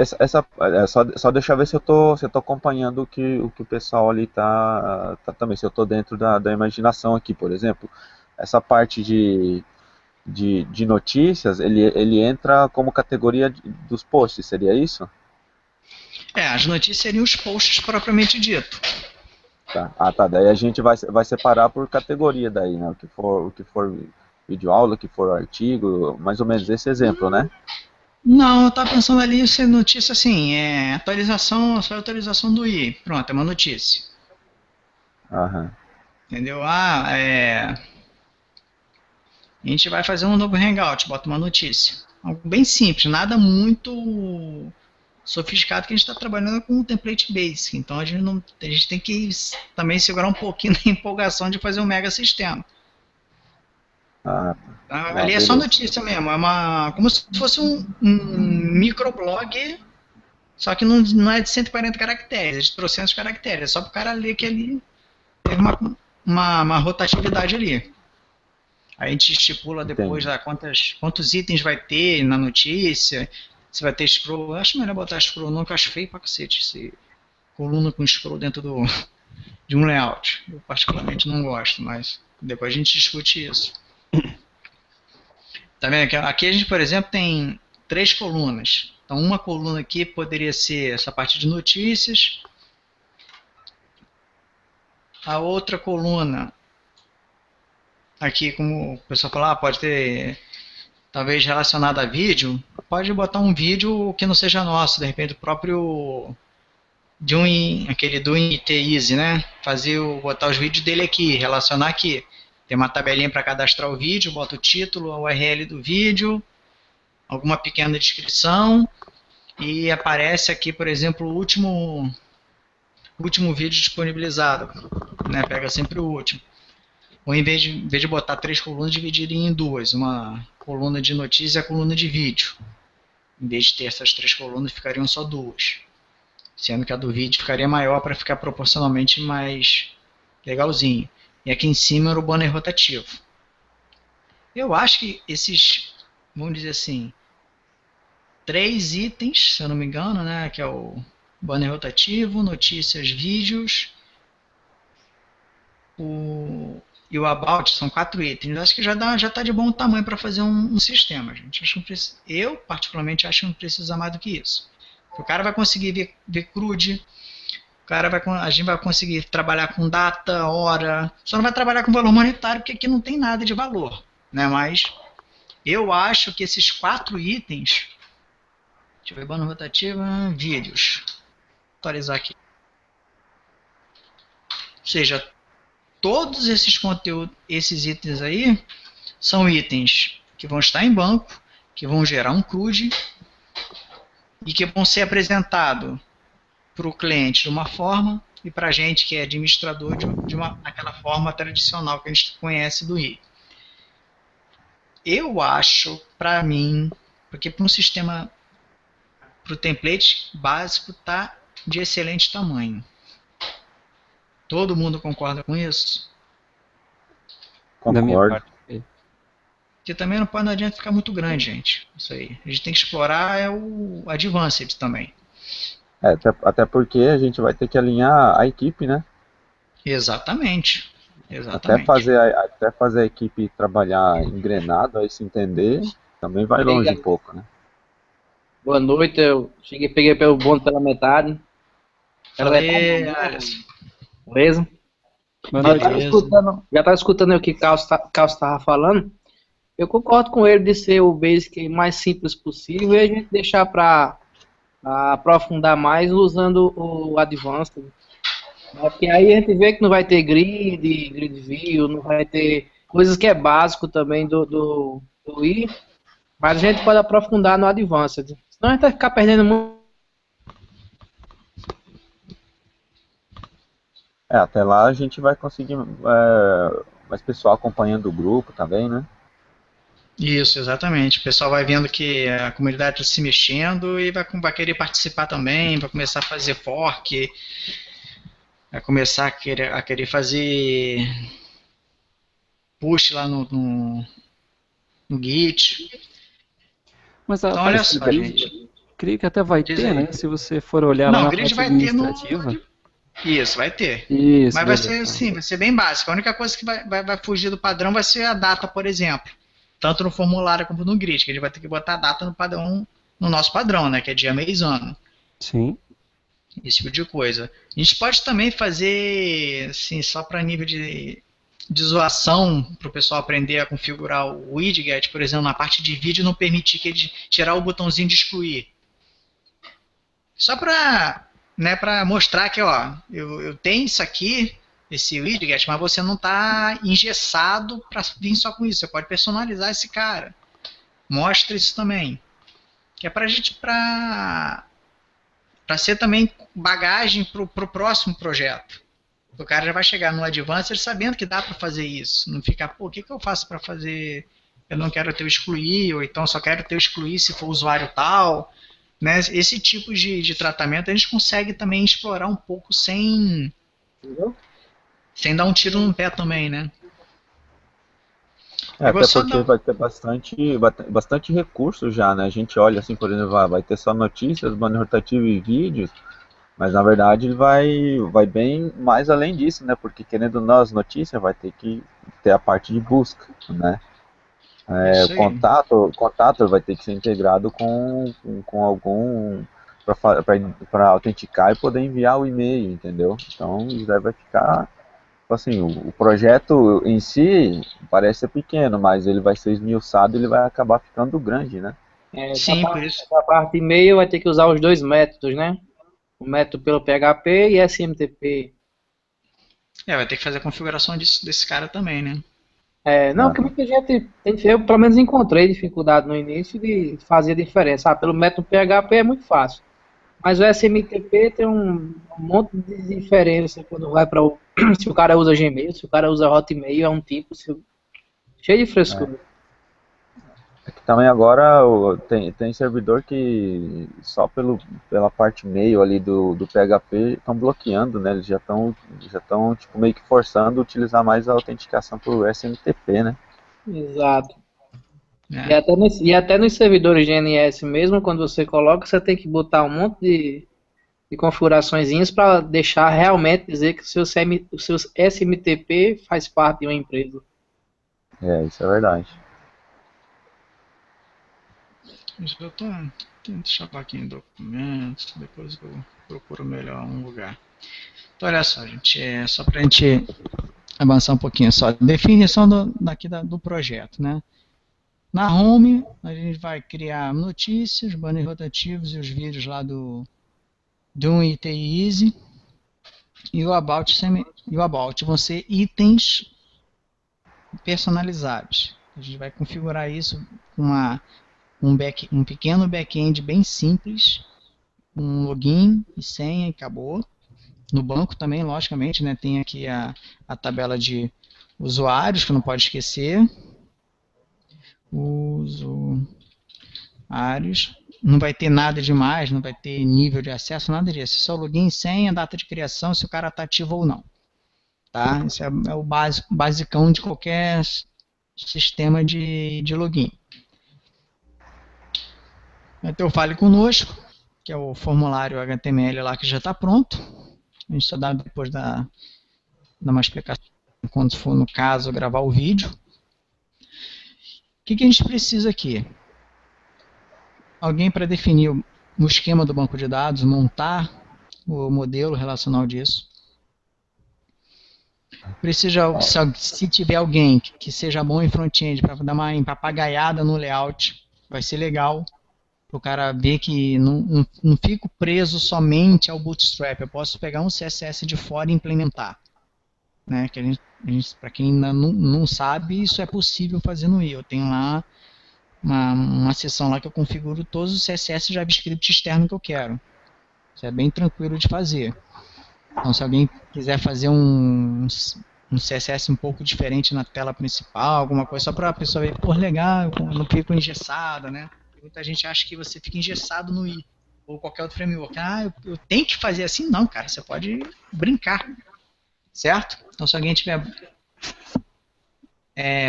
só deixa eu ver se eu tô acompanhando o que o pessoal ali tá também, se eu tô dentro da imaginação aqui, por exemplo. Essa parte de notícias, ele entra como categoria dos posts, seria isso? As notícias seriam os posts propriamente dito. Tá. Ah, tá. Daí a gente vai separar por categoria daí, né? O que for videoaula, o que for artigo, mais ou menos esse exemplo, né? Não, eu tava pensando ali ser notícia assim, atualização, só atualização do I. Pronto, é uma notícia. Aham. Entendeu? A gente vai fazer um novo Hangout, bota uma notícia. Algo bem simples, nada muito sofisticado, que a gente está trabalhando com um template basic. Então a gente tem que também segurar um pouquinho da empolgação de fazer um mega sistema. Ah, não, Ali é só beleza. notícia mesmo, como se fosse um microblog, só que não é de 140 caracteres, é de 300 caracteres. É só para o cara ler que ali tem uma rotatividade ali. A gente estipula depois Entendi. quantos itens vai ter na notícia, se vai ter scroll. Eu acho melhor botar scroll, não, que eu acho feio pra cacete esse coluna com scroll dentro de um layout. Eu particularmente não gosto, mas depois a gente discute isso. Tá vendo? Aqui a gente, por exemplo, tem 3 colunas. Então uma coluna aqui poderia ser essa parte de notícias. A outra coluna, aqui como o pessoal falou, pode ter talvez relacionado a vídeo, pode botar um vídeo que não seja nosso, de repente do próprio aquele do IT Easy, né? Botar os vídeos dele aqui, relacionar aqui. Tem uma tabelinha para cadastrar o vídeo, bota o título, a URL do vídeo, alguma pequena descrição e aparece aqui, por exemplo, o último vídeo disponibilizado, né? Pega sempre o último. Ou em vez de botar 3 colunas, dividir em 2, uma coluna de notícia e a coluna de vídeo. Em vez de ter essas 3 colunas, ficariam só 2. Sendo que a do vídeo ficaria maior para ficar proporcionalmente mais legalzinho. E aqui em cima era o banner rotativo. Eu acho que esses, vamos dizer assim, 3 itens, se eu não me engano, né, que é o banner rotativo, notícias, vídeos, e o About, são 4 itens. Eu acho que já está de bom tamanho para fazer um sistema, gente. Eu, particularmente, acho que não precisa mais do que isso. O cara vai conseguir ver CRUD, a gente vai conseguir trabalhar com data, hora, só não vai trabalhar com valor monetário, porque aqui não tem nada de valor. Né? Mas eu acho que esses 4 itens, deixa eu ver, banda rotativa, vídeos, vou atualizar aqui. Ou seja, todos esses conteúdos, esses itens aí, são itens que vão estar em banco, que vão gerar um CRUD e que vão ser apresentados para o cliente de uma forma e para a gente que é administrador aquela forma tradicional que a gente conhece do I. Eu acho, para mim, porque para um sistema, para o template básico, tá de excelente tamanho. Todo mundo concorda com isso? Da minha Concordo. parte. Que também não adianta ficar muito grande, gente. Isso aí. A gente tem que explorar o Advanced também. Até porque a gente vai ter que alinhar a equipe, né? Exatamente. Até fazer a equipe trabalhar engrenado, aí se entender, também vai longe um pouco, né? Boa noite, eu peguei pelo bonde pela metade. Falei, Alisson. Beleza? Já estava escutando o que o Carlos estava falando. Eu concordo com ele de ser o basic mais simples possível e a gente deixar para aprofundar mais usando o Advanced. Porque aí a gente vê que não vai ter grid view, não vai ter coisas que é básico também do I, mas a gente pode aprofundar no Advanced. Senão a gente vai ficar perdendo muito. Até lá a gente vai conseguir mais pessoal acompanhando o grupo também, né? Isso, exatamente. O pessoal vai vendo que a comunidade está se mexendo e vai querer participar também, vai começar a fazer fork, vai começar a querer fazer push lá no Git. Mas então, olha só, grid, gente. Creio que até vai ter, né? Se você for olhar lá na parte administrativa. Isso, vai ter. Isso, mas vai ser assim, vai ser bem básico. A única coisa que vai fugir do padrão vai ser a data, por exemplo. Tanto no formulário como no grid, que a gente vai ter que botar a data no padrão, no nosso padrão, né? Que é dia, mês, ano. Sim. Esse tipo de coisa. A gente pode também fazer, assim, só para nível de zoação, para o pessoal aprender a configurar o widget, por exemplo, na parte de vídeo não permitir que ele tirar o botãozinho de excluir. Só para mostrar que, ó, eu tenho isso aqui, esse widget, mas você não está engessado para vir só com isso. Você pode personalizar esse cara. Mostra isso também. Que é para ser também bagagem para o próximo projeto. O cara já vai chegar no Advanced sabendo que dá para fazer isso. Não ficar, pô, o que eu faço para fazer? Eu não quero ter o excluir, ou então só quero ter o excluir se for usuário tal. Né? Esse tipo de tratamento a gente consegue também explorar um pouco sem dar um tiro no pé também, né? Até porque vai ter bastante recurso já, né? A gente olha assim, por exemplo, vai ter só notícias, banner rotativo e vídeos, mas na verdade ele vai bem mais além disso, né? Porque querendo ou não, as notícias vai ter que ter a parte de busca, né? O contato vai ter que ser integrado com algum para autenticar e poder enviar o e-mail, entendeu? Então isso daí vai ficar assim, o projeto em si parece ser pequeno, mas ele vai ser esmiuçado e ele vai acabar ficando grande, né? Sim, por isso. Essa parte de e-mail vai ter que usar os dois métodos, né? O método pelo PHP e SMTP. Vai ter que fazer a configuração desse cara também, né? Que muita gente, eu pelo menos encontrei dificuldade no início de fazer a diferença. Pelo método PHP é muito fácil. Mas o SMTP tem um monte de diferença quando vai para se o cara usa Gmail, se o cara usa Hotmail, é um tipo cheio de frescura. Também agora tem servidor que só pela parte mail ali do PHP estão bloqueando, né? Eles já estão tipo, meio que forçando a utilizar mais a autenticação por SMTP, né? Exato. E até nos servidores GNS mesmo, quando você coloca, você tem que botar um monte de configuraçõezinhas para deixar realmente dizer que o seu SMTP faz parte de uma empresa. Isso é verdade. Deixa eu aqui em documentos, depois eu procuro melhor um lugar. Então, olha só, gente, só para a gente avançar um pouquinho só. Definição do projeto, né? Na home, a gente vai criar notícias, banners rotativos e os vídeos lá do IT Easy. E o About vão ser itens personalizáveis. A gente vai configurar isso com um pequeno back-end bem simples, um login e senha e acabou. No banco também, logicamente, né, tem aqui a tabela de usuários, que não pode esquecer. Usuários. Não vai ter nada demais, não vai ter nível de acesso, nada disso. Só login, senha, data de criação, se o cara está ativo ou não. Tá? Esse é o basicão de qualquer sistema de login. Vai ter o Fale Conosco, que é o formulário HTML lá que já está pronto. A gente só dá depois dar uma explicação quando for, no caso, gravar o vídeo. O que a gente precisa aqui? Alguém para definir o esquema do banco de dados, montar o modelo relacional disso. Precisa, se tiver alguém que seja bom em front-end para dar uma papagaiada no layout, vai ser legal. Para o cara ver que não fico preso somente ao Bootstrap. Eu posso pegar um CSS de fora e implementar. Né? Para quem ainda não sabe, isso é possível fazer no I. Eu tenho lá uma seção lá que eu configuro todos os CSS JavaScript externo que eu quero. Isso é bem tranquilo de fazer. Então, se alguém quiser fazer um CSS um pouco diferente na tela principal, alguma coisa, só para a pessoa ver, pô, legal, eu não fico engessada, né? Muita gente acha que você fica engessado no I ou qualquer outro framework. Eu tenho que fazer assim? Não, cara, você pode brincar, certo? Então, se alguém tiver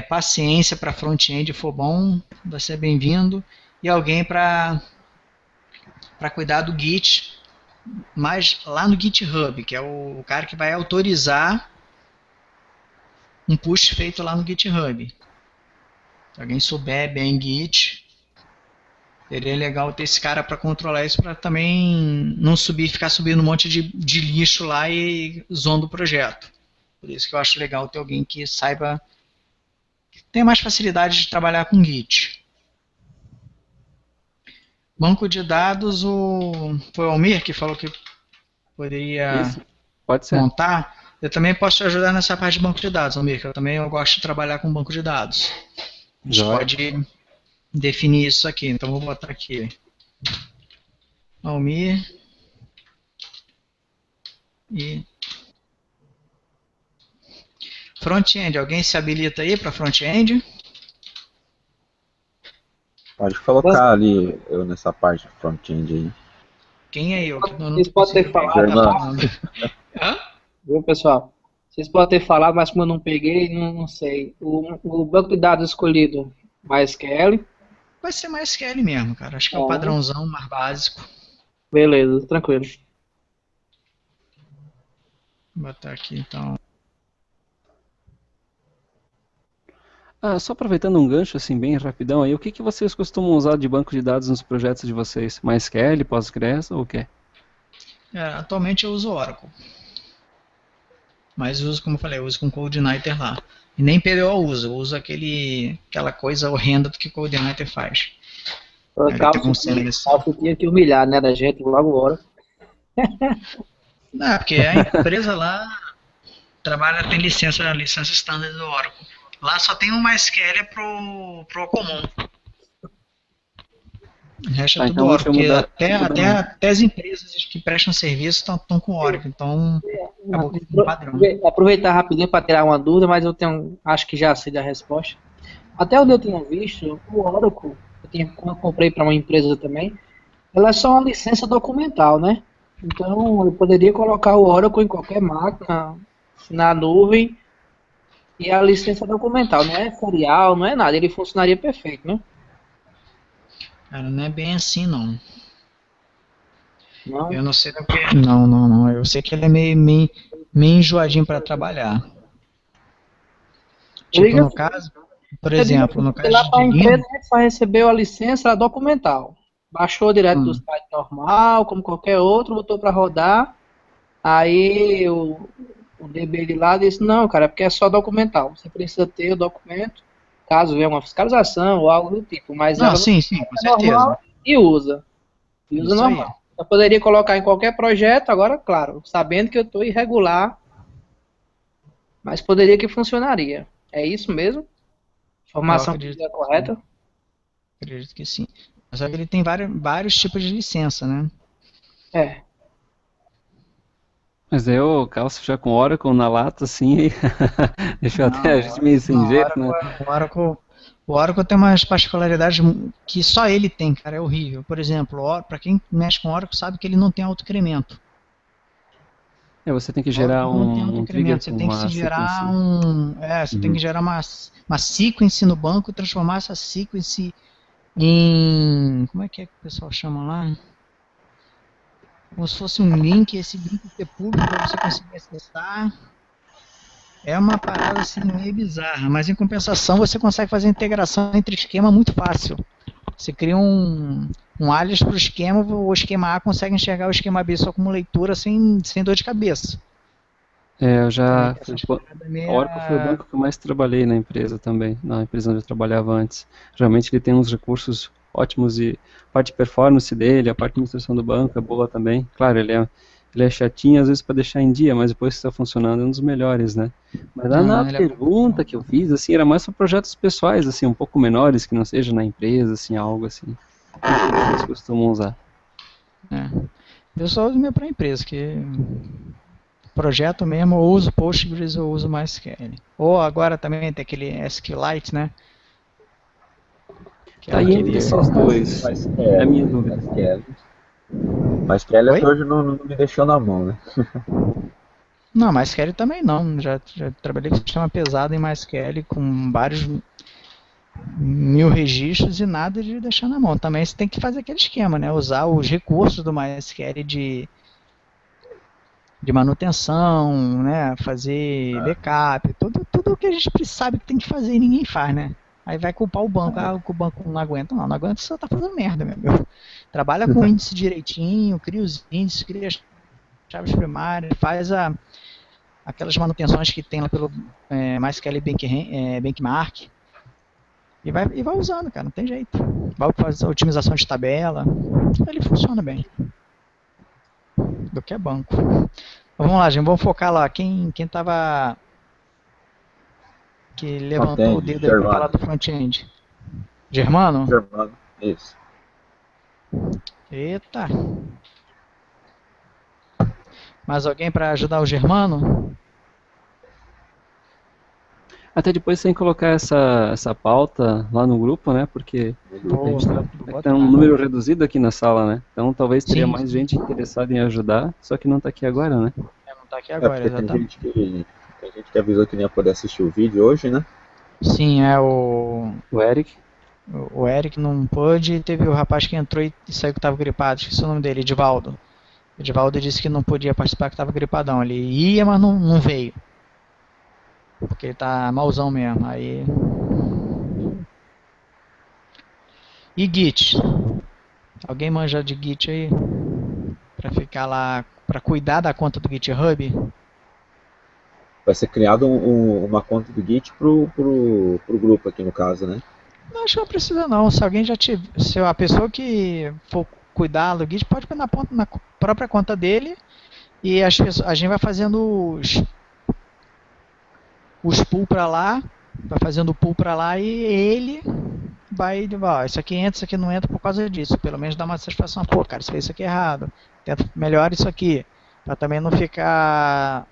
paciência para front-end for bom, vai ser bem-vindo. E alguém para cuidar do Git, mas lá no GitHub, que é o cara que vai autorizar um push feito lá no GitHub. Se alguém souber bem Git, seria legal ter esse cara para controlar isso, para também não ficar subindo um monte de lixo lá e zoando o projeto. Por isso que eu acho legal ter alguém que saiba, que tenha mais facilidade de trabalhar com Git. Banco de dados, foi o Almir que falou que poderia Isso, pode ser. montar. Eu também posso te ajudar nessa parte de banco de dados, Almir, que eu gosto de trabalhar com banco de dados. A gente Joia. pode definir isso aqui. Então vou botar aqui Almir e front-end. Alguém se habilita aí para front-end? Pode colocar ali eu nessa parte de front-end aí. Quem é eu? Vocês podem ter falado, Fernando. Hã? viu, pessoal? Vocês podem ter falado, mas como eu não peguei, não sei. O banco de dados escolhido, MySQL. Vai ser mais SQL mesmo, cara. Acho que é o padrãozão mais básico. Beleza, tranquilo. Vou botar aqui então. Só aproveitando um gancho assim bem rapidão aí, o que vocês costumam usar de banco de dados nos projetos de vocês? MySQL, Postgres ou o quê? Atualmente eu uso Oracle. Mas uso, como eu falei, eu uso com CodeIgniter lá. E nem PDO eu uso aquela coisa horrenda do que o CodeIgniter faz. O Calcio tinha que humilhar, né, da gente logo agora. Não, porque a empresa lá tem licença standard do Oracle. Lá só tem um MySQL pro comum. O resto é tudo então Oracle, deixa eu porque mudar. até as empresas que prestam serviço estão com Oracle, então acabou que um padrão. Aproveitar rapidinho para tirar uma dúvida, mas acho que já sei da resposta. Até onde eu tinha visto, o Oracle, quando eu comprei para uma empresa também, ela é só uma licença documental, né? Então eu poderia colocar o Oracle em qualquer máquina, na nuvem, e a licença documental, não é serial, não é nada, ele funcionaria perfeito, né? Cara, não é bem assim não. Não? Eu não sei do que. Não. Eu sei que ele é meio enjoadinho para trabalhar. Tipo, no caso, por exemplo, no caso lá para a de empresa, Linux, a gente só recebeu a licença documental. Baixou direto do site normal, como qualquer outro, botou para rodar. Aí o DB de lá disse, não, cara, é porque é só documental. Você precisa ter o documento, caso venha uma fiscalização ou algo do tipo. Mas não, ela sim, com certeza. normal e usa. E usa Isso normal. aí. Eu poderia colocar em qualquer projeto, agora, claro, sabendo que eu estou irregular, mas poderia que funcionaria. É isso mesmo? Informação acredito. correta? Acredito que sim. Só que ele tem vários tipos de licença, né? É. Mas aí o Calcio já com Oracle na lata, assim, deixou até a gente meio sem jeito, né? O Oracle tem umas particularidades que só ele tem, cara, é horrível. Por exemplo, para quem mexe com Oracle sabe que ele não tem autoincremento. Você tem que gerar um trigger você com tem que uma gerar sequência. você tem que gerar uma sequence no banco e transformar essa sequence em, como é que o pessoal chama lá? Como se fosse um link, esse link ser público para você conseguir acessar. É uma parada assim meio bizarra, mas em compensação você consegue fazer a integração entre esquema muito fácil. Você cria um alias para o esquema, o esquema A consegue enxergar o esquema B só como leitura sem dor de cabeça. Eu já. O Oracle foi o banco que eu mais trabalhei na empresa também, na empresa onde eu trabalhava antes. Realmente ele tem uns recursos ótimos e a parte de performance dele, a parte de administração do banco é boa também. Claro, ele é chatinho às vezes para deixar em dia, mas depois que está funcionando é um dos melhores, né? Mas lá na pergunta que eu fiz, assim, era mais para projetos pessoais, assim, um pouco menores, que não seja na empresa, assim, algo assim. Que vocês costumam usar. Eu só uso minha própria empresa, que projeto mesmo, eu uso Postgres, eu uso MySQL. Ou agora também tem aquele SQLite, né? Que aí entre esses dois, é a minha dúvida. MySQL até hoje não me deixou na mão, né? Não, MySQL também não. Já trabalhei com sistema pesado em MySQL com vários 1000 registros e nada de deixar na mão. Também você tem que fazer aquele esquema, né? Usar os recursos do MySQL de manutenção, né? Fazer backup, tudo que a gente sabe que tem que fazer e ninguém faz, né? Aí vai culpar o banco, o banco não aguenta. Não aguenta, você tá fazendo merda, meu. Trabalha com o índice direitinho, cria os índices, cria as chaves primárias, faz aquelas manutenções que tem lá pelo MySQL Benchmark e vai usando, cara, não tem jeito. Vai fazer a otimização de tabela, ele funciona bem. Do que é banco. Vamos lá, gente, vamos focar lá. Quem tava... que levantou o Front-end, dedo aí para falar Germano. do front-end? Germano? Germano, isso. Eita. Mais alguém para ajudar o Germano? Até depois tem que colocar essa pauta lá no grupo, né? Porque a Boa, gente vou tem botar. um número reduzido aqui na sala, né? Então talvez teria Sim, mais gente interessada em ajudar, só que não está aqui agora, né? não tá aqui É agora, porque exatamente. tem gente que avisou que não ia poder assistir o vídeo hoje, né? Sim, O Eric, o Eric não pôde e teve o rapaz que entrou e saiu que estava gripado, esqueci o nome dele, Edivaldo. Edivaldo disse que não podia participar, que estava gripadão. Ele ia, mas não veio. Porque ele tá malzão mesmo. Aí. E Git? Alguém manja de Git aí? Pra ficar lá, pra cuidar da conta do GitHub? Vai ser criado uma conta do Git pro grupo aqui no caso, né? Não, acho que não precisa não. Se alguém já tiver. Se a pessoa que for cuidar do Git pode pôr na própria conta dele. E a gente vai fazendo os pull pra lá. Vai fazendo o pull pra lá e ele vai, ó, isso aqui entra, isso aqui não entra por causa disso. Pelo menos dá uma satisfação. Pô, cara, você fez isso aqui errado. Tenta melhorar isso aqui. Pra também não ficar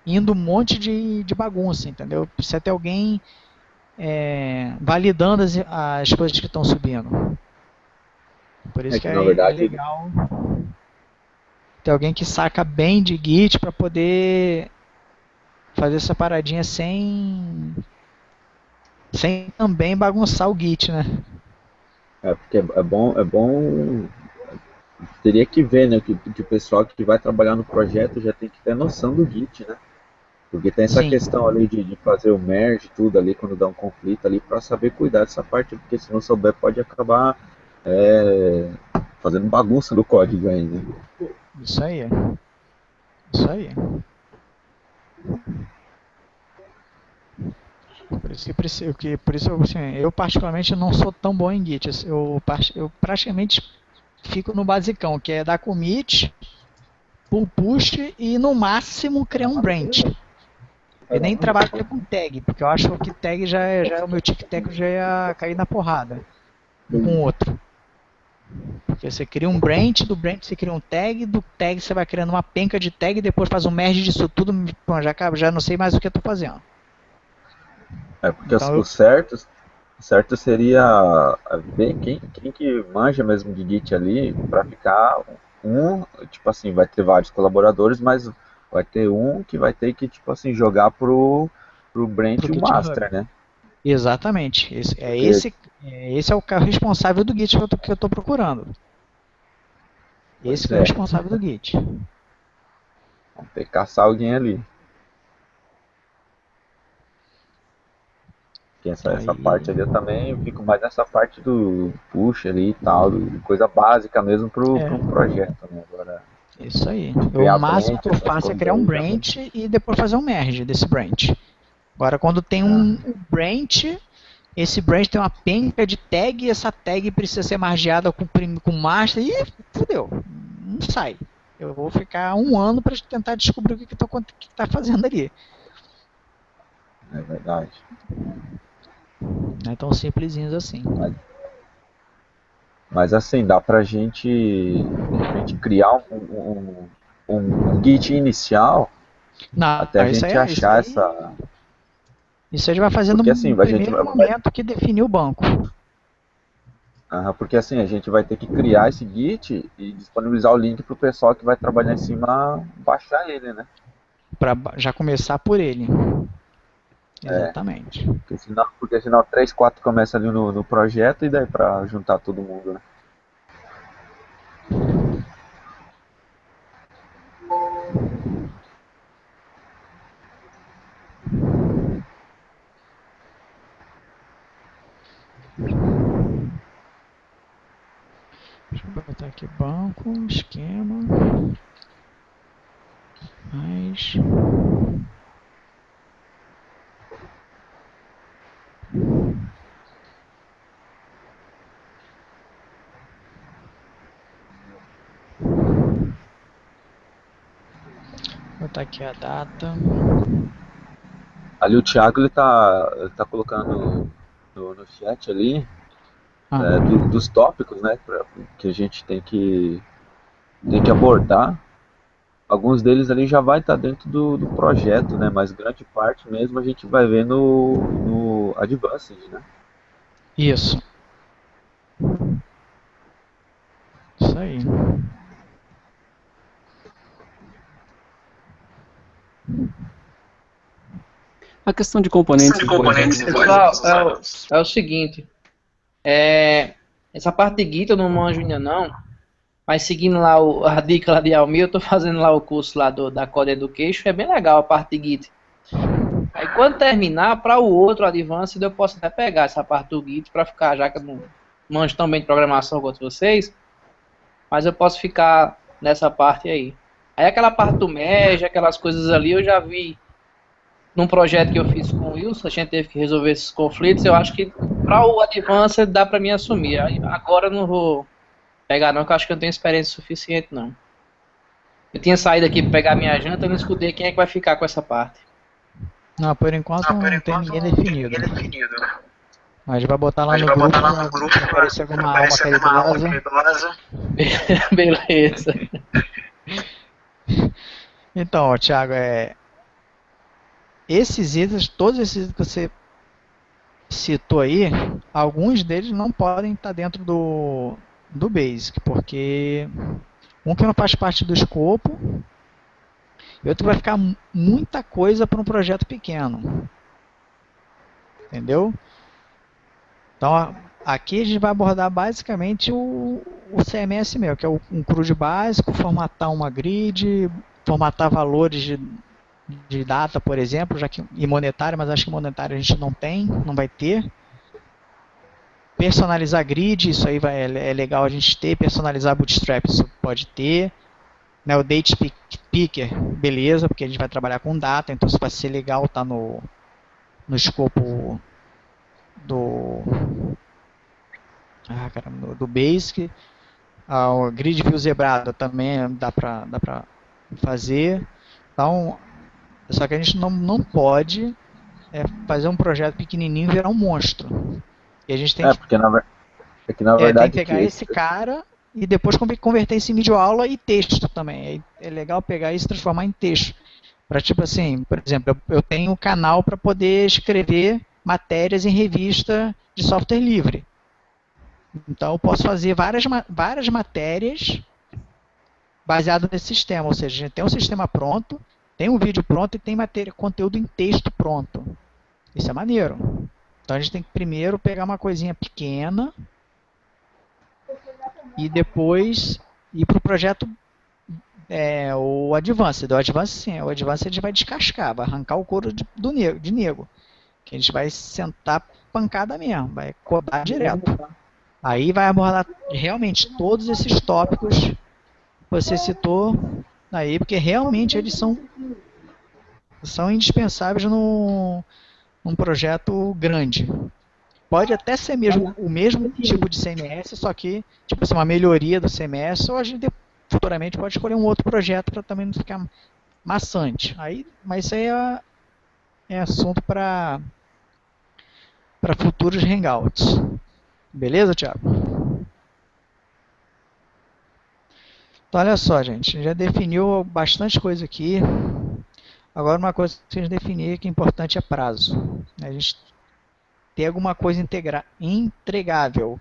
indo um monte de bagunça, entendeu? Precisa ter alguém validando as coisas que estão subindo. Por É isso que que na é verdade legal ter alguém que saca bem de Git para poder fazer essa paradinha sem também bagunçar o Git, né? porque é bom, teria que ver, né, que o pessoal que vai trabalhar no projeto já tem que ter noção do Git, né? Porque tem essa Sim, questão ali de fazer o merge, tudo ali, quando dá um conflito ali, para saber cuidar dessa parte, porque se não souber pode acabar é, fazendo bagunça no código aí, né? isso aí. Isso aí. Por isso assim, eu particularmente não sou tão bom em Git. Eu praticamente fico no basicão, que é dar commit, pull push e no máximo criar um branch. Eu nem trabalho com tag, porque eu acho que tag já é o meu tic-tac já ia cair na porrada um com o outro. Porque você cria um branch, do branch você cria um tag, do tag você vai criando uma penca de tag, depois faz um merge disso tudo, bom, já não sei mais o que eu estou fazendo. É porque Então o certo seria ver quem que manja mesmo de Git ali para ficar tipo assim, vai ter vários colaboradores, mas vai ter um que vai ter que, tipo assim, jogar pro pro branch o GitHub. master, né? Exatamente. Porque Esse é o cara responsável do Git que eu estou procurando. Esse pois que é o é, responsável do Git. vamos ter que caçar alguém ali. Que essa parte ali eu Aí, também fico mais nessa parte do push ali e tal, coisa básica mesmo pro um é, projeto, né? Agora, isso aí. O criar máximo branch, que eu essas faço é coisas criar um aí já não. branch e depois fazer um merge desse branch. Agora, quando tem um branch, esse branch tem uma penca de tag e essa tag precisa ser margeada com master e fodeu, não sai. Eu vou ficar um ano para tentar descobrir o que está fazendo ali. É verdade. Não é tão simplesinho assim. Mas, mas assim, dá pra gente, de repente, criar um Git inicial até a Não, gente achar essa. isso aí vai fazendo Porque assim, no primeiro momento que definir o banco. porque assim, a gente vai ter que criar esse Git e disponibilizar o link pro pessoal que vai trabalhar em cima baixar ele, né? Para já começar por ele. É, Exatamente. porque senão 3, 4 começa ali no projeto e daí pra juntar todo mundo, né? Deixa eu botar aqui banco, esquema, mais. Vou botar aqui a data. Ali o Thiago ele tá colocando no chat ali dos tópicos, né, que a gente tem que abordar. Alguns deles ali já vai estar dentro do projeto, né, mas grande parte mesmo a gente vai ver no Advanced, né? Isso. Isso aí. A questão de componentes Pessoal, é o seguinte, essa parte de Git eu não manjo ainda não, mas seguindo lá a dica lá de Almir, eu tô fazendo lá o curso lá da Code Education, é bem legal a parte de Git. Aí quando terminar, para o outro Advanced, eu posso até pegar essa parte do Git para ficar, já que eu não manjo tão bem de programação quanto vocês, mas eu posso ficar nessa parte aí. Aí aquela parte do Mesh, aquelas coisas ali, eu já vi num projeto que eu fiz com o Wilson, a gente teve que resolver esses conflitos, eu acho que para o Advanced dá para mim assumir. Aí, agora eu não vou pegar não, que eu acho que eu não tenho experiência suficiente não. Eu tinha saído aqui para pegar minha janta, eu não escutei quem é que vai ficar com essa parte. Não, por enquanto não tem ninguém definido. Mas vai botar lá no grupo, se aparecer alguma alma caridosa. Beleza. Então, ó, Thiago, esses itens, todos esses itens que você citou aí, alguns deles não podem estar dentro do Basic, porque um que não faz parte do escopo, e outro vai ficar muita coisa para um projeto pequeno. Entendeu? Então, aqui a gente vai abordar basicamente o CMS meu, que é um CRUD básico, formatar uma grid, formatar valores de data, por exemplo, já que e monetário, mas acho que monetário a gente não tem, não vai ter. Personalizar grid, isso aí é legal a gente ter. Personalizar bootstrap, isso pode ter. Né, o date picker, beleza, porque a gente vai trabalhar com data, então isso vai ser legal, tá no escopo do Basic. O grid view zebrado também dá pra fazer. Então, só que a gente não pode fazer um projeto pequenininho e virar um monstro. E a gente tem porque na verdade tem que pegar esse cara e depois converter isso em videoaula e texto também. É legal pegar isso e transformar em texto. Para tipo assim, por exemplo, eu tenho um canal para poder escrever matérias em revista de software livre. Então eu posso fazer várias matérias baseado nesse sistema. Ou seja, a gente tem um sistema pronto, tem um vídeo pronto e tem conteúdo em texto pronto. Isso é maneiro. Então a gente tem que primeiro pegar uma coisinha pequena e depois ir para o projeto o Advanced. O Advanced, sim, o Advanced a gente vai descascar, vai arrancar o couro de nego. Que a gente vai sentar pancada mesmo, vai codar direto. Aí vai abordar realmente todos esses tópicos que você citou aí, porque realmente eles são indispensáveis num projeto grande. Pode até ser o mesmo tipo de CMS, só que tipo assim, uma melhoria do CMS, ou a gente futuramente pode escolher um outro projeto para também não ficar maçante. Mas isso aí é assunto para futuros hangouts. Beleza, Thiago? Então, olha só, gente. Já definiu bastante coisa aqui. Agora, uma coisa que a gente definir que é importante é prazo. A gente ter alguma coisa entregável.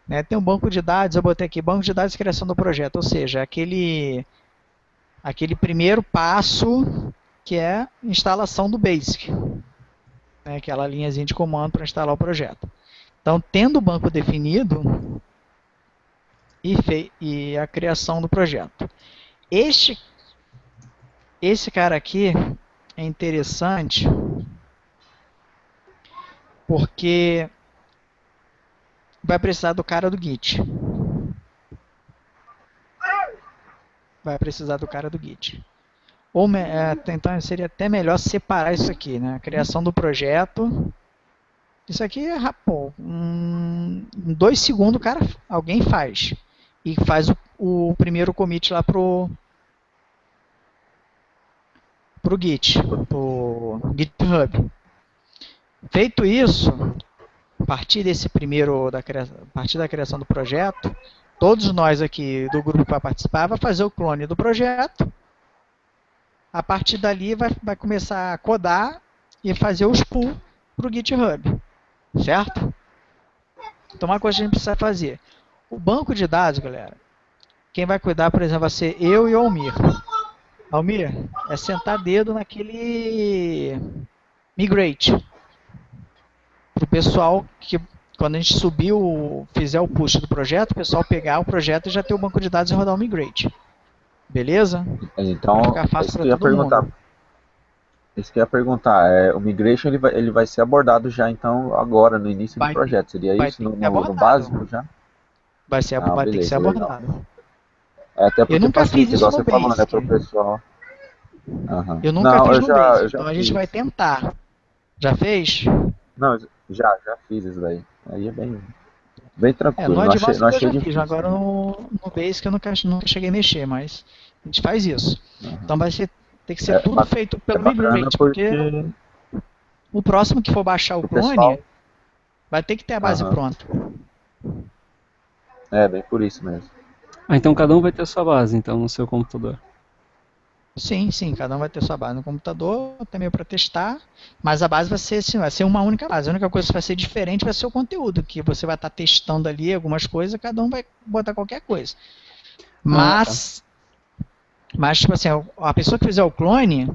Né? Tem um banco de dados, eu botei aqui, banco de dados de criação do projeto. Ou seja, aquele primeiro passo que é a instalação do Basic. Né? Aquela linhazinha de comando para instalar o projeto. Então, tendo o banco definido e a criação do projeto. Esse cara aqui é interessante porque vai precisar do cara do Git. Vai precisar do cara do Git. Então seria até melhor separar isso aqui, né? A criação do projeto. Isso aqui é em 2 segundos alguém faz. E faz o primeiro commit lá pro pro Git, pro GitHub. Feito isso, a partir a partir da criação do projeto, todos nós aqui do grupo que vai participar vai fazer o clone do projeto. A partir dali vai começar a codar e fazer os pull para o GitHub, certo? Então uma coisa que a gente precisa fazer. O banco de dados, galera, quem vai cuidar, por exemplo, vai ser eu e o Almir. Almir, é sentar dedo naquele migrate. Para o pessoal que, quando a gente fizer o push do projeto, o pessoal pegar o projeto e já ter o banco de dados e rodar o migrate. Beleza? Então, Vai ficar fácil isso que para eu ia todo perguntar. mundo. Isso que eu ia perguntar. O migration ele vai ser abordado já, então, agora, no início do projeto. Seria isso? No básico já? Vai ter que ser Beleza, abordado. Até porque Eu nunca fiz isso igual no você falou, né, Basic. pro pessoal. Aham. Eu nunca Não, fiz eu no já- Basic, eu já então a gente fiz. vai tentar. Já fez? Não, já fiz isso daí. Aí é bem tranquilo. No Não achei, Advanced não eu achei já fiz, difícil. agora no Basic eu nunca cheguei a mexer, mas a gente faz isso. Aham. Então tem que ser tudo ba- feito É pelo bacana migrate, porque porque o próximo que for baixar o o clone pessoal... vai ter que ter a base Aham. pronta. Bem por isso mesmo. Então cada um vai ter a sua base, então, no seu computador. Sim, cada um vai ter sua base no computador, também para testar, mas a base vai ser uma única base. A única coisa que vai ser diferente vai ser o conteúdo, que você vai estar testando ali algumas coisas, cada um vai botar qualquer coisa. Mas tipo assim, a pessoa que fizer o clone,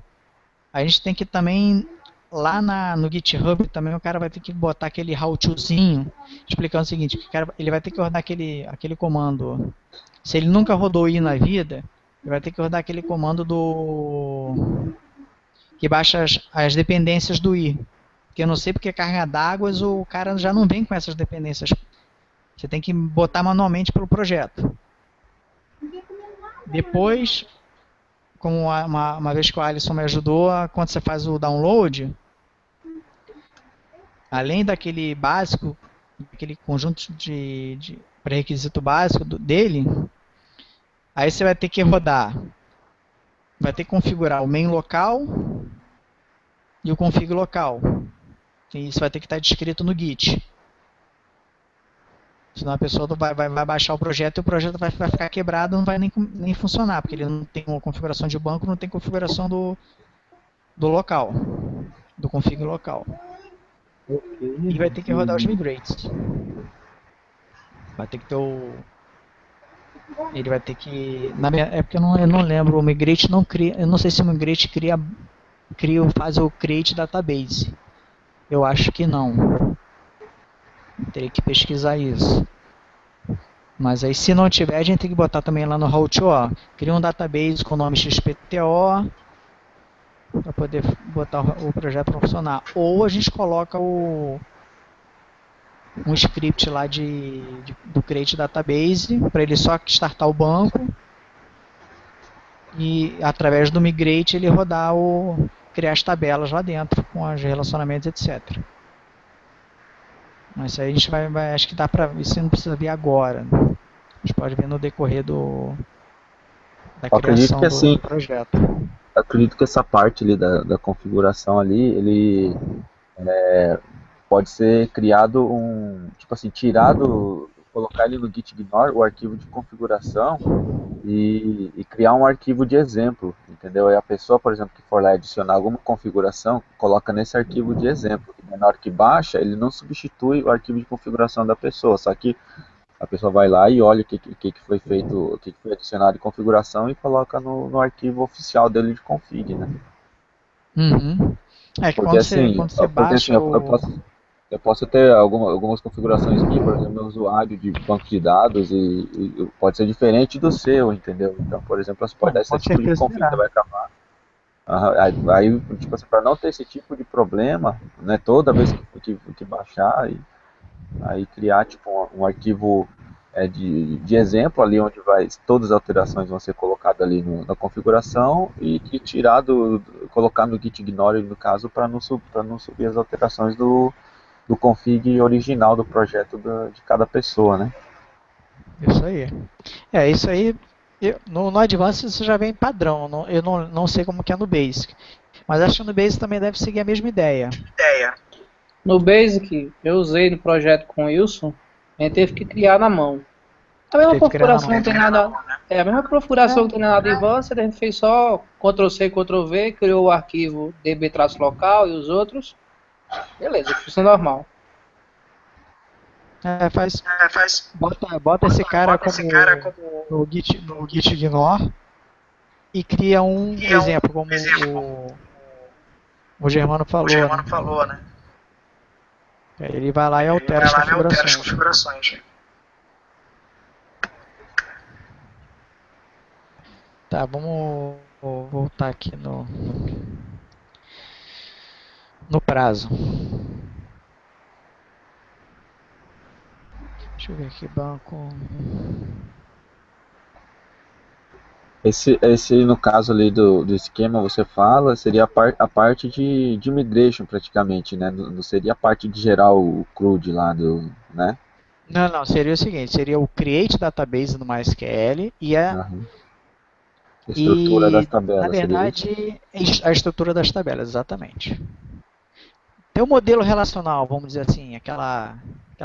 a gente tem que também, lá no GitHub, também o cara vai ter que botar aquele how-tozinho, explicando o seguinte, que ele vai ter que rodar aquele comando. Se ele nunca rodou i na vida, ele vai ter que rodar aquele comando que baixa as dependências do i. Porque eu não sei porque carga d'água o cara já não vem com essas dependências. Você tem que botar manualmente pelo projeto. Depois, como uma vez que o Alisson me ajudou, quando você faz o download, além daquele básico, aquele conjunto de pré-requisito básico dele, aí você vai ter que rodar, vai ter que configurar o main local e o config local. E isso vai ter que estar descrito no Git. Senão a pessoa vai baixar o projeto e o projeto vai ficar quebrado, não vai nem funcionar, porque ele não tem uma configuração de banco, não tem configuração do local, do config local. E vai ter que rodar os migrates. Vai ter que ter ele vai ter que... É porque eu não lembro, o migrate não cria... Eu não sei se o migrate faz o create database. Eu acho que não. Teria que pesquisar isso. Mas aí se não tiver, a gente tem que botar também lá no how-to, cria um database com o nome XPTO para poder botar o projeto para funcionar. Ou a gente coloca um script lá do create database para ele só startar o banco e através do migrate ele rodar criar as tabelas lá dentro com os relacionamentos, etc. Mas aí a gente vai acho que dá para, isso não precisa ver agora. A gente pode ver no decorrer da criação do projeto. Acredito que essa parte ali da configuração ali, ele pode ser criado tipo assim, colocar ele no gitignore, o arquivo de configuração, e criar um arquivo de exemplo, entendeu? Aí a pessoa, por exemplo, que for lá adicionar alguma configuração, coloca nesse arquivo de exemplo. Na hora que baixa, ele não substitui o arquivo de configuração da pessoa, só que a pessoa vai lá e olha o que foi feito, o que foi adicionado de configuração e coloca no arquivo oficial dele de config, né? Uhum. Que porque quando você baixa eu posso ter algumas configurações aqui, por exemplo, meu usuário de banco de dados e pode ser diferente do seu, entendeu? Então, por exemplo, você pode dar esse tipo de config, vai acabar. Aí, tipo assim, para não ter esse tipo de problema, né, toda vez que baixar, aí criar tipo um arquivo de exemplo ali onde todas as alterações vão ser colocadas ali na configuração e colocar no gitignore no caso para não subir as alterações do config original do projeto de cada pessoa, né? Isso aí. Isso aí, no Advanced isso já vem padrão, eu não sei como que é no Basic. Mas acho que no Basic também deve seguir a mesma ideia. No Basic, eu usei no projeto com o Wilson, a gente teve que criar na mão. A mesma Teve que criar na configuração mão. não tem nada. A mesma configuração não tem nada advanced, a gente fez só Ctrl+C, Ctrl+V, criou o arquivo db-local e os outros. Beleza, função normal. Bota esse cara como no Git ignore e cria um exemplo, como o Germano falou, né? Aí ele vai lá e altera as configurações. Tá, vamos voltar aqui no prazo. Deixa eu ver aqui, banco. Esse no caso ali do esquema, você fala, seria a parte de migration praticamente, né? Não seria a parte de gerar o CRUD lá né? Não, seria o seguinte, seria o create database no MySQL e Aham. Estrutura das tabelas, na verdade, a estrutura das tabelas, exatamente. Tem o modelo relacional, vamos dizer assim, aquela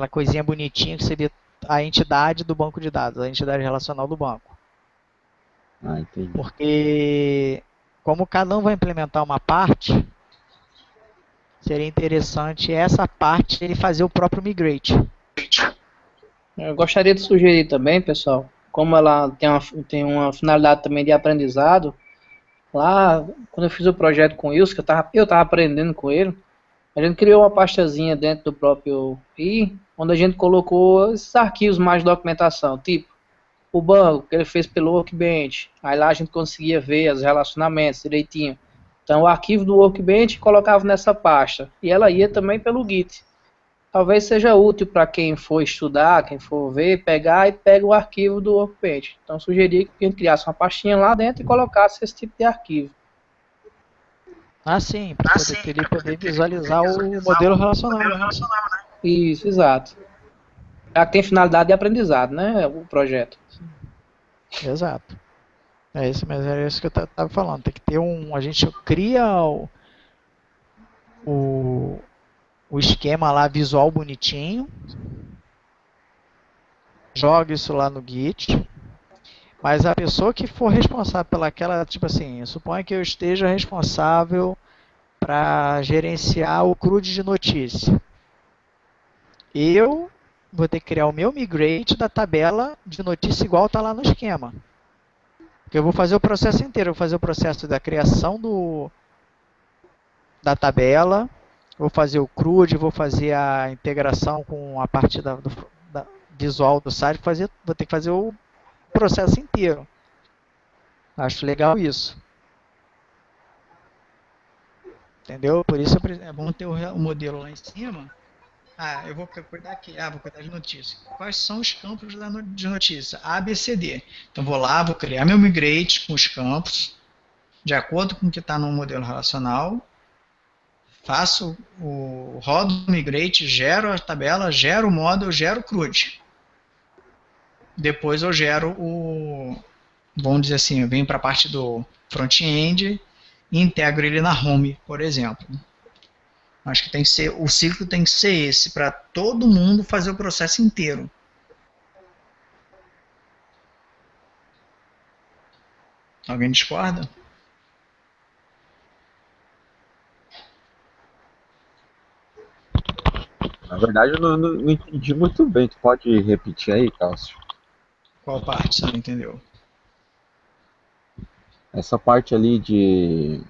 coisinha bonitinha que seria a entidade do banco de dados, a entidade relacional do banco. Ah, entendi. Porque, como cada um vai implementar uma parte, seria interessante essa parte ele fazer o próprio migrate. Eu gostaria de sugerir também, pessoal, como ela tem uma finalidade também de aprendizado, lá, quando eu fiz o projeto com o Wilson, que eu estava aprendendo com ele, a gente criou uma pastazinha dentro do próprio I, onde a gente colocou esses arquivos mais de documentação, tipo o banco que ele fez pelo Workbench. Aí lá a gente conseguia ver os relacionamentos direitinho. Então o arquivo do Workbench colocava nessa pasta. E ela ia também pelo Git. Talvez seja útil para quem for estudar, quem for ver, pegar e pega o arquivo do Workbench. Então sugeri que a gente criasse uma pastinha lá dentro e colocasse esse tipo de arquivo. Ah, sim, para ele poder visualizar o modelo relacional. Isso, exato. Já que tem finalidade de aprendizado, né, o projeto. Exato. É isso mesmo, era isso que eu estava falando. Tem que ter a gente cria o esquema lá visual bonitinho, joga isso lá no Git, mas a pessoa que for responsável pelaquela, tipo assim, suponha que eu esteja responsável para gerenciar o CRUD de notícia. Eu vou ter que criar o meu migrate da tabela de notícia igual está lá no esquema. Porque eu vou fazer o processo inteiro, eu vou fazer o processo da criação da tabela, vou fazer o CRUD, vou fazer a integração com a parte da visual do site, vou ter que fazer o processo inteiro. Acho legal isso. Entendeu? Por isso é bom ter o modelo lá em cima. Eu vou cuidar aqui. Vou cuidar de notícia. Quais são os campos de notícia? A, B, C, D. Então vou lá, vou criar meu migrate com os campos, de acordo com o que está no modelo relacional. Faço rodo o migrate, gero a tabela, gero o model, gero o CRUD. Depois eu gero vamos dizer assim, eu venho para a parte do front-end e integro ele na home, por exemplo. Acho que tem que ser, o ciclo tem que ser esse, para todo mundo fazer o processo inteiro. Alguém discorda? Na verdade, eu não entendi muito bem. Tu pode repetir aí, Cássio? Qual parte você não entendeu? Essa parte ali de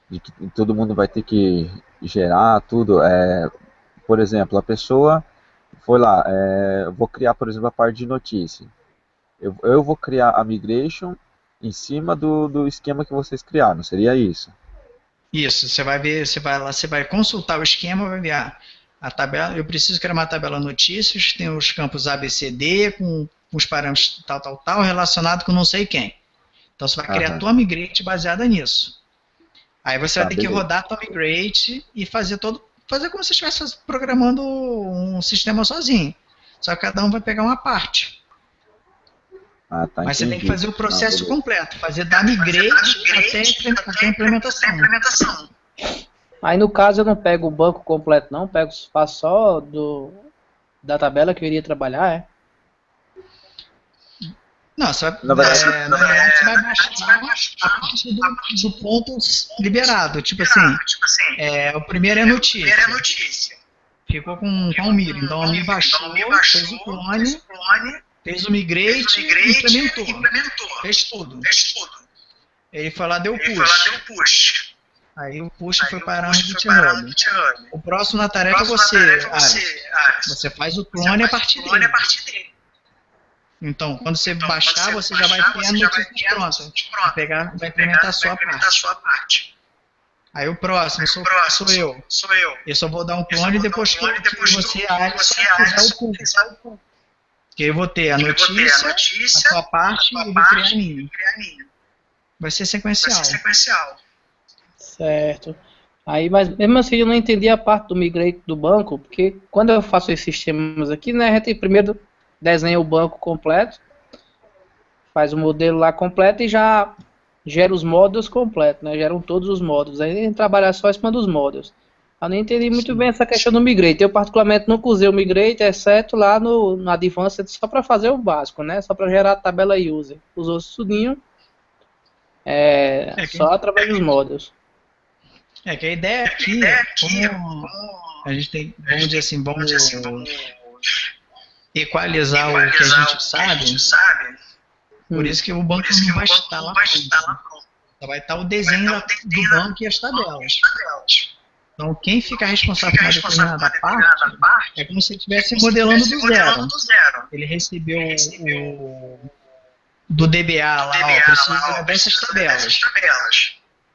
que todo mundo vai ter que gerar tudo. Por exemplo, a pessoa foi lá, eu vou criar, por exemplo, a parte de notícia. Eu vou criar a migration em cima do esquema que vocês criaram, seria isso? Isso, você vai ver, você vai lá, você vai consultar o esquema, vai ver a tabela, eu preciso criar uma tabela notícias, tem os campos A, B, C, D, com os parâmetros tal, relacionado com não sei quem. Então você vai criar a tua migrate baseada nisso. Aí você vai ter que rodar a tua migrate e fazer como se estivesse programando um sistema sozinho. Só que cada um vai pegar uma parte. Ah, tá, Mas você tem que entendi. fazer o Não, processo beleza. completo, fazer da migrate até a implementação. Aí no caso eu não pego o banco completo não, faço só da tabela que eu iria trabalhar, é? Não, você vai, Na verdade, na verdade você vai baixar a partir do ponto liberado. Tipo assim, o primeiro é notícia. Ficou com o Almir. Então o Almir baixou, fez o clone, fez o migrate e implementou. Fez tudo. Ele foi lá, deu push. Aí o push foi parar no GitHub. O próximo na tarefa é você. Você faz o clone a partir dele. Então, quando você baixar, você já vai ter a notícia pronta. Vai implementar a sua parte. Aí o próximo sou eu. Eu só vou dar um clone depois que você, Alisson, fizer o pull. Que eu vou ter a notícia, a sua parte e vou criar a minha. Vai ser sequencial. Certo. Aí, mas mesmo assim eu não entendi a parte do migrate do banco, porque quando eu faço esses sistemas aqui, né, a gente primeiro desenha o banco completo, faz o modelo lá completo e já gera os módulos completos, né, geram todos os módulos. Aí a gente trabalha só em cima dos módulos. Eu não entendi muito bem essa questão do migrate. Eu particularmente nunca usei o migrate, exceto lá no Advanced, só para fazer o básico, né, só para gerar a tabela user. Os outros tudinho só através dos módulos. Que a ideia aqui como a gente tem, vamos dizer assim, vamos equalizar o que a gente sabe, por isso que o banco não vai estar lá pronto. Só vai estar o desenho do banco e as tabelas. Então, quem fica responsável por uma determinada parte é como se ele estivesse modelando do zero. Ele recebeu do DBA lá, precisa dessas tabelas.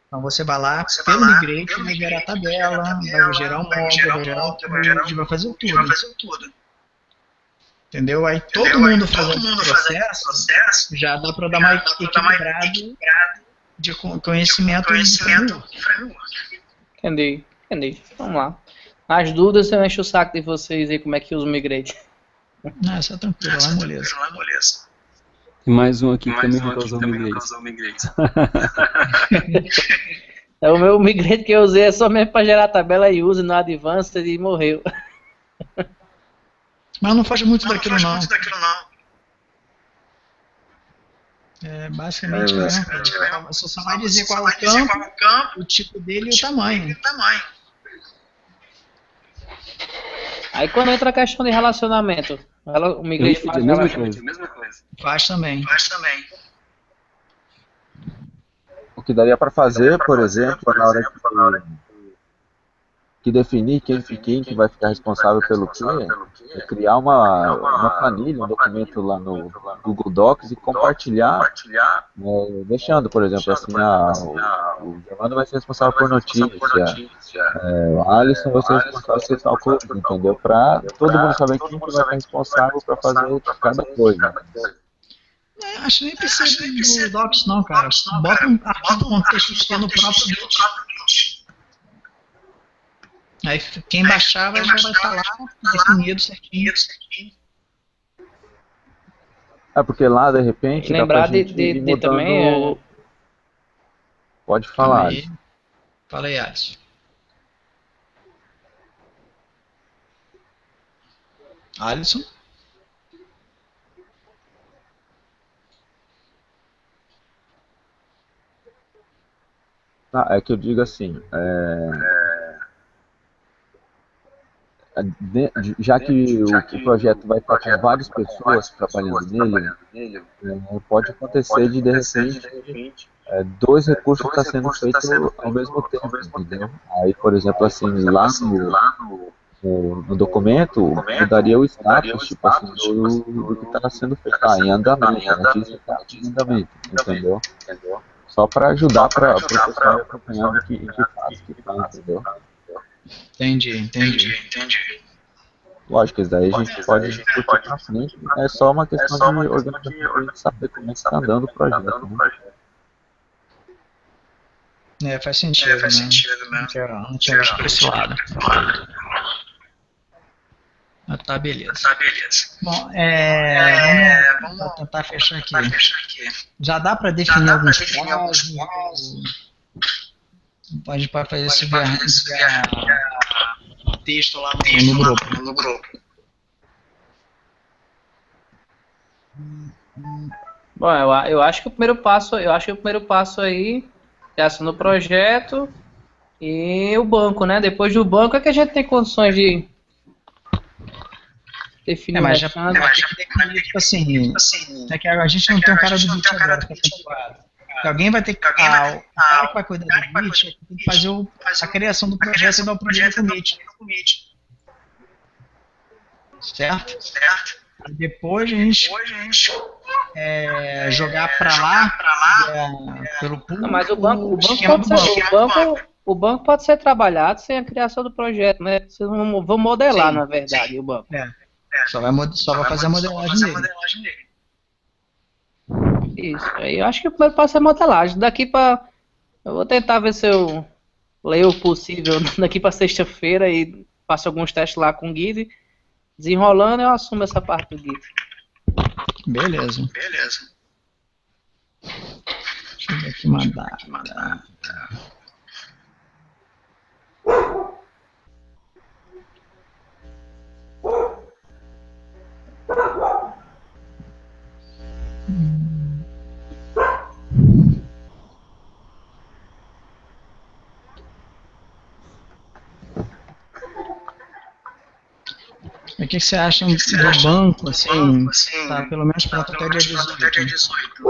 Então você vai lá, pelo migrate, vai gerar a tabela, vai gerar o módulo, vai gerar o code, vai fazer tudo. Entendeu? Aí todo mundo fazendo o processo, já dá para dar mais equilibrado de conhecimento e framework. Entendi. Vamos lá. As dúvidas eu encho o saco de vocês aí como é que usa o migrate. Não, só tranquilo, lá moleza. E mais um aqui que também não usou o migrate. O meu migrate que eu usei é só mesmo para gerar a tabela e usa no Advanced e morreu. Mas não faz muito daquilo não. Basicamente a mesma coisa. Você só vai dizer qual é o campo, o tipo dele e o tamanho. Aí quando entra a questão de relacionamento, o migrate faz a mesma coisa. Faz também. O que daria para fazer, por exemplo, na hora que definir quem que vai ficar responsável pelo quê, é criar uma planilha, um documento lá no Google Docs e compartilhar, deixando, por exemplo, assim, o Germano vai ser responsável por notícia, o Alisson vai ser responsável por tal coisa, entendeu? Para todo mundo saber quem que vai estar responsável para fazer cada coisa. Acho que nem precisa do Docs não, cara. Bota um arquivo contexto no próprio Git. Aí quem baixar já vai estar lá definido certinho. Porque lá, de repente, lembrar dá pra gente ir mudando... também... Pode falar. Fala aí, Alisson. Alisson? É que eu digo assim, já que o projeto vai estar com várias pessoas trabalhando nele, pode acontecer de repente, dois recursos estar sendo feitos ao mesmo tempo, entendeu? Aí, por exemplo, assim, lá no documento, mudaria o status, tipo assim, do que está sendo feito. Em andamento, a notícia está em andamento, entendeu? Só para ajudar para o pessoal acompanhar o que faz, entendeu? Entendi. Lógico, isso daí a gente pode discutir pra frente. É só uma questão de organização e saber como é que está andando o projeto. Né? Faz sentido, né? Não tinha visto por esse lado. Ah, tá, beleza. Tá, beleza. Bom, vamos tentar fechar aqui. Já dá para Já definir dá para alguns definir alguns prazos? prazos? A gente pode fazer isso Pode via, fazer isso via via texto lá texto no lá grupo. no grupo. Bom, eu acho que o primeiro passo aí é assinar o projeto e o banco, né? Depois do banco é que a gente tem condições de definir o Mas já restante. vai ter que definir, tipo assim, é que a gente não tem um cara do Git agora para pontuado. Alguém vai ter que. O cara que vai cuidar do Git tem que fazer a criação do projeto e dar o primeiro commit. Certo? Depois a gente jogar para lá pelo pool. Não, mas o banco pode ser trabalhado sem a criação do projeto, né? Vocês vão modelar, Sim, na verdade, o banco. Só vai fazer a modelagem dele. Isso. Aí eu acho que o primeiro passo é modelagem. Eu vou tentar ver se eu leio o possível daqui para sexta-feira e faço alguns testes lá com o Guide. Desenrolando, eu assumo essa parte do Guide. Beleza. Deixa eu ver aqui mandar. O que você acha do banco, assim, tá pelo menos pronto até dia 18.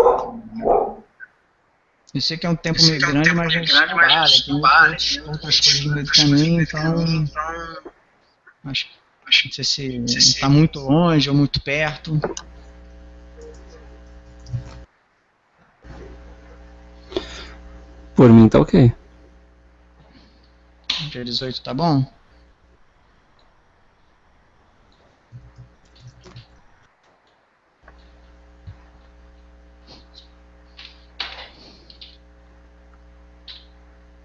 Eu sei que é um tempo meio grande, mas a gente trabalha, tem outras coisas no meio do caminho, então acho que não sei se está muito longe ou muito perto. Por mim tá ok. Dia 18 tá bom?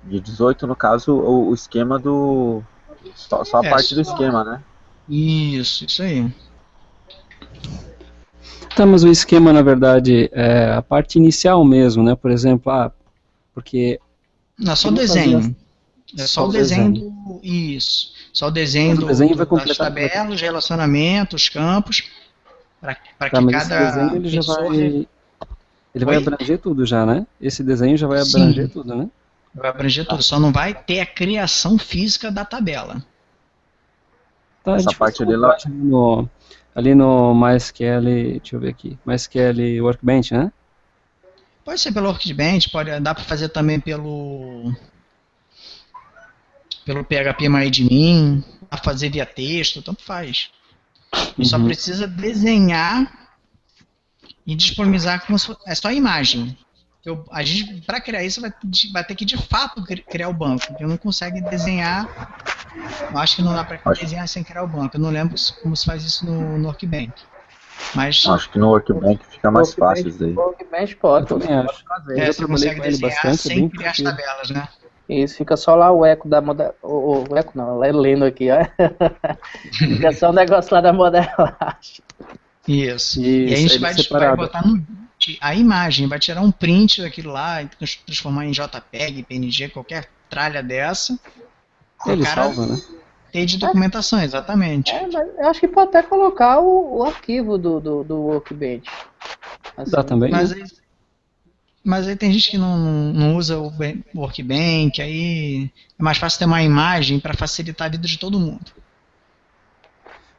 Dia 18, no caso, o esquema do... Só a parte do esquema, né? Isso aí. Tá, mas o esquema, na verdade, é a parte inicial mesmo, né? Por exemplo, porque... Não, só o desenho. É só o desenho do... Isso. Só o desenho das tabelas, relacionamentos, campos, para que mas cada esse desenho ele pessoa... Ele vai abranger tudo já, né? Esse desenho já vai abranger tudo, né? Vai abranger tudo, só não vai ter a criação física da tabela. Tá, essa parte ali no MySQL, deixa eu ver aqui, MySQL Workbench, né? Pode ser pelo Workbench, dá para fazer também pelo PHP-MyAdmin, a fazer via texto, tanto faz. Só precisa desenhar e disponibilizar como se fosse, é só a imagem. A gente, para criar isso, vai ter que de fato criar o banco. Eu não consegue desenhar. Eu acho que não dá para desenhar sem criar o banco. Eu não lembro como se faz isso no Workbench. Mas acho que no Workbench fica mais fácil isso aí. O Workbench pode fazer. Você consegue desenhar sem criar as tabelas, né? Isso, fica só lá o eco da modelagem. O eco não, lendo aqui, ó. Fica só o negócio lá da modelagem. Isso. E aí a gente vai botar a imagem, vai tirar um print daquilo lá, transformar em JPEG, PNG, qualquer tralha dessa. Ele salva, né? Tem de documentação, exatamente. Mas eu acho que pode até colocar o arquivo do Workbench. Assim, dá também. Mas aí tem gente que não usa o Workbench, aí é mais fácil ter uma imagem para facilitar a vida de todo mundo.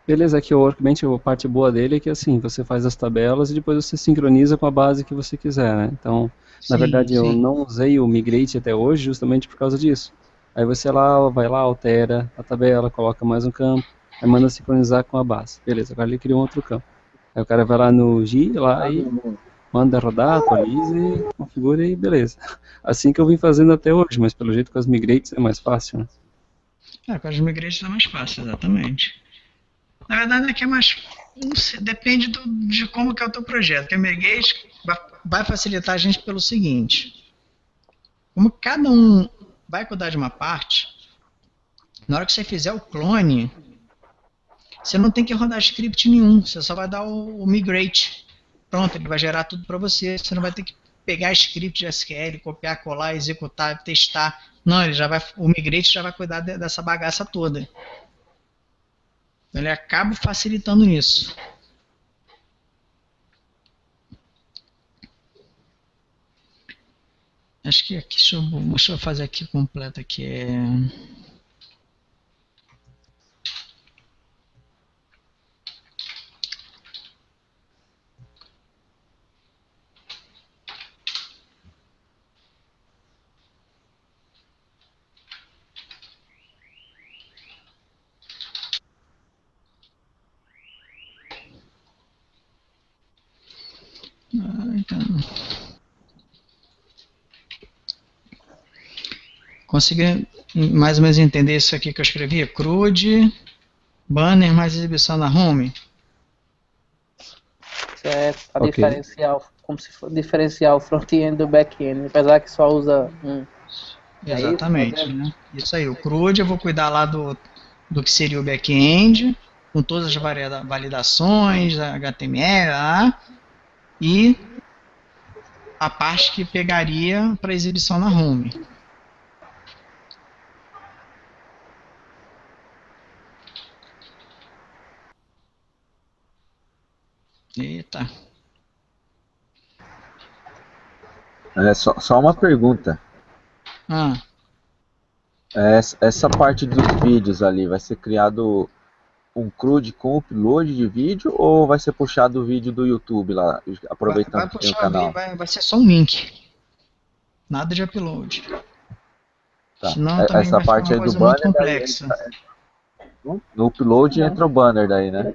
Beleza, aqui o Workbench, a parte boa dele é que assim, você faz as tabelas e depois você sincroniza com a base que você quiser, né? Então, na verdade, eu não usei o Migrate até hoje justamente por causa disso. Aí você vai lá, altera a tabela, coloca mais um campo, aí manda sincronizar com a base. Beleza, agora ele cria um outro campo. Aí o cara vai lá no G, lá e manda rodar, atualiza, configura e beleza. Assim que eu vim fazendo até hoje, mas pelo jeito com as Migrates é mais fácil, né? Com as Migrates é mais fácil, exatamente. Na verdade é que é mais... depende de como que é o teu projeto. Porque a Migrate vai facilitar a gente pelo seguinte. Como cada um vai cuidar de uma parte, na hora que você fizer o clone, você não tem que rodar script nenhum, você só vai dar o migrate. Pronto, ele vai gerar tudo para você. Você não vai ter que pegar script de SQL, copiar, colar, executar, testar. Não, ele já vai, o migrate já vai cuidar dessa bagaça toda. Ele acaba facilitando nisso. Acho que aqui, deixa eu fazer aqui completo aqui. Então. Consegui mais ou menos entender isso aqui que eu escrevi? CRUD, banner mais exibição na home. Isso é para Ok. diferenciar, como se for diferenciar o front-end do back-end, apesar que só usa um. Exatamente. Né? Isso aí, o CRUD eu vou cuidar lá do que seria o back-end, com todas as validações, HTML, e a parte que pegaria para exibição na home. Eita. Só uma pergunta. Essa parte dos vídeos ali, vai ser criado um CRUD com upload de vídeo ou vai ser puxado o vídeo do YouTube lá, aproveitando que tem o canal? Vai ser só um link. Nada de upload. Tá. Senão também Essa vai ficar parte uma aí do coisa muito banner, complexa. No upload entra o banner daí, né?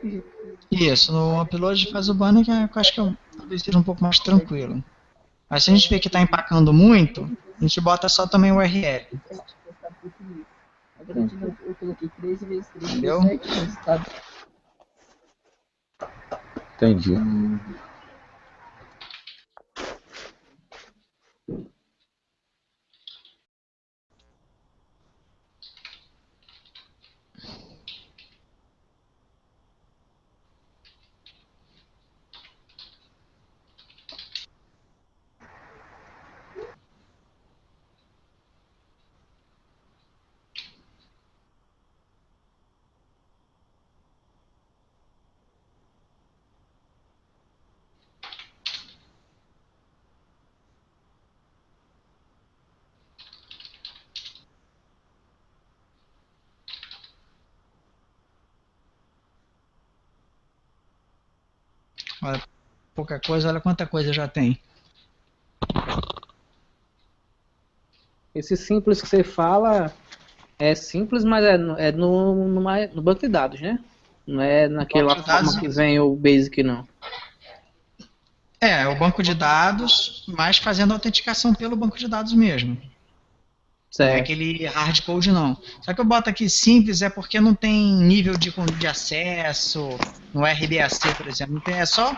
Isso, no upload faz o banner que eu acho que talvez seja um pouco mais tranquilo. Mas se a gente vê que está empacando muito, a gente bota só também o URL. Entendeu? Entendi. Olha, pouca coisa, olha quanta coisa já tem. Esse simples que você fala é simples, mas é no banco de dados, né? Não é naquela forma que vem o Basic, não. É o banco de dados, mas fazendo autenticação pelo banco de dados mesmo. Certo. Não é aquele hardcode, não. Só que eu boto aqui simples é porque não tem nível de acesso no RBAC, por exemplo. É só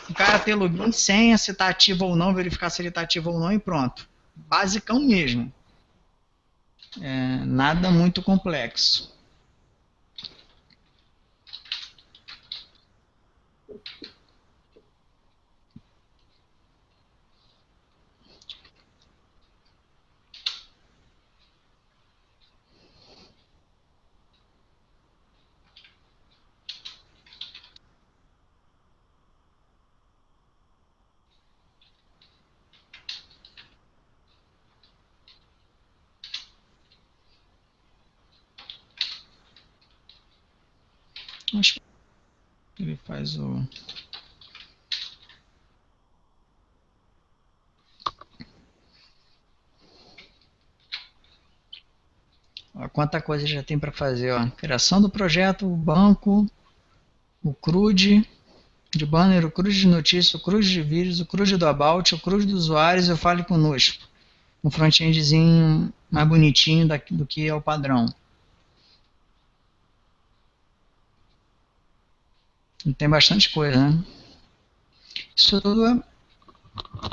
o cara ter login, senha, se está ativo ou não, verificar se ele está ativo ou não e pronto. Basicão mesmo. Nada muito complexo. Acho que ele faz o... Ó, quanta coisa já tem para fazer, ó. Criação do projeto, o banco, o CRUD de banner, o CRUD de notícia, o CRUD de vídeos, o CRUD do About, o CRUD dos usuários, eu Fale Conosco. Um front-endzinho mais bonitinho do que é o padrão. E tem bastante coisa, né? Isso tudo,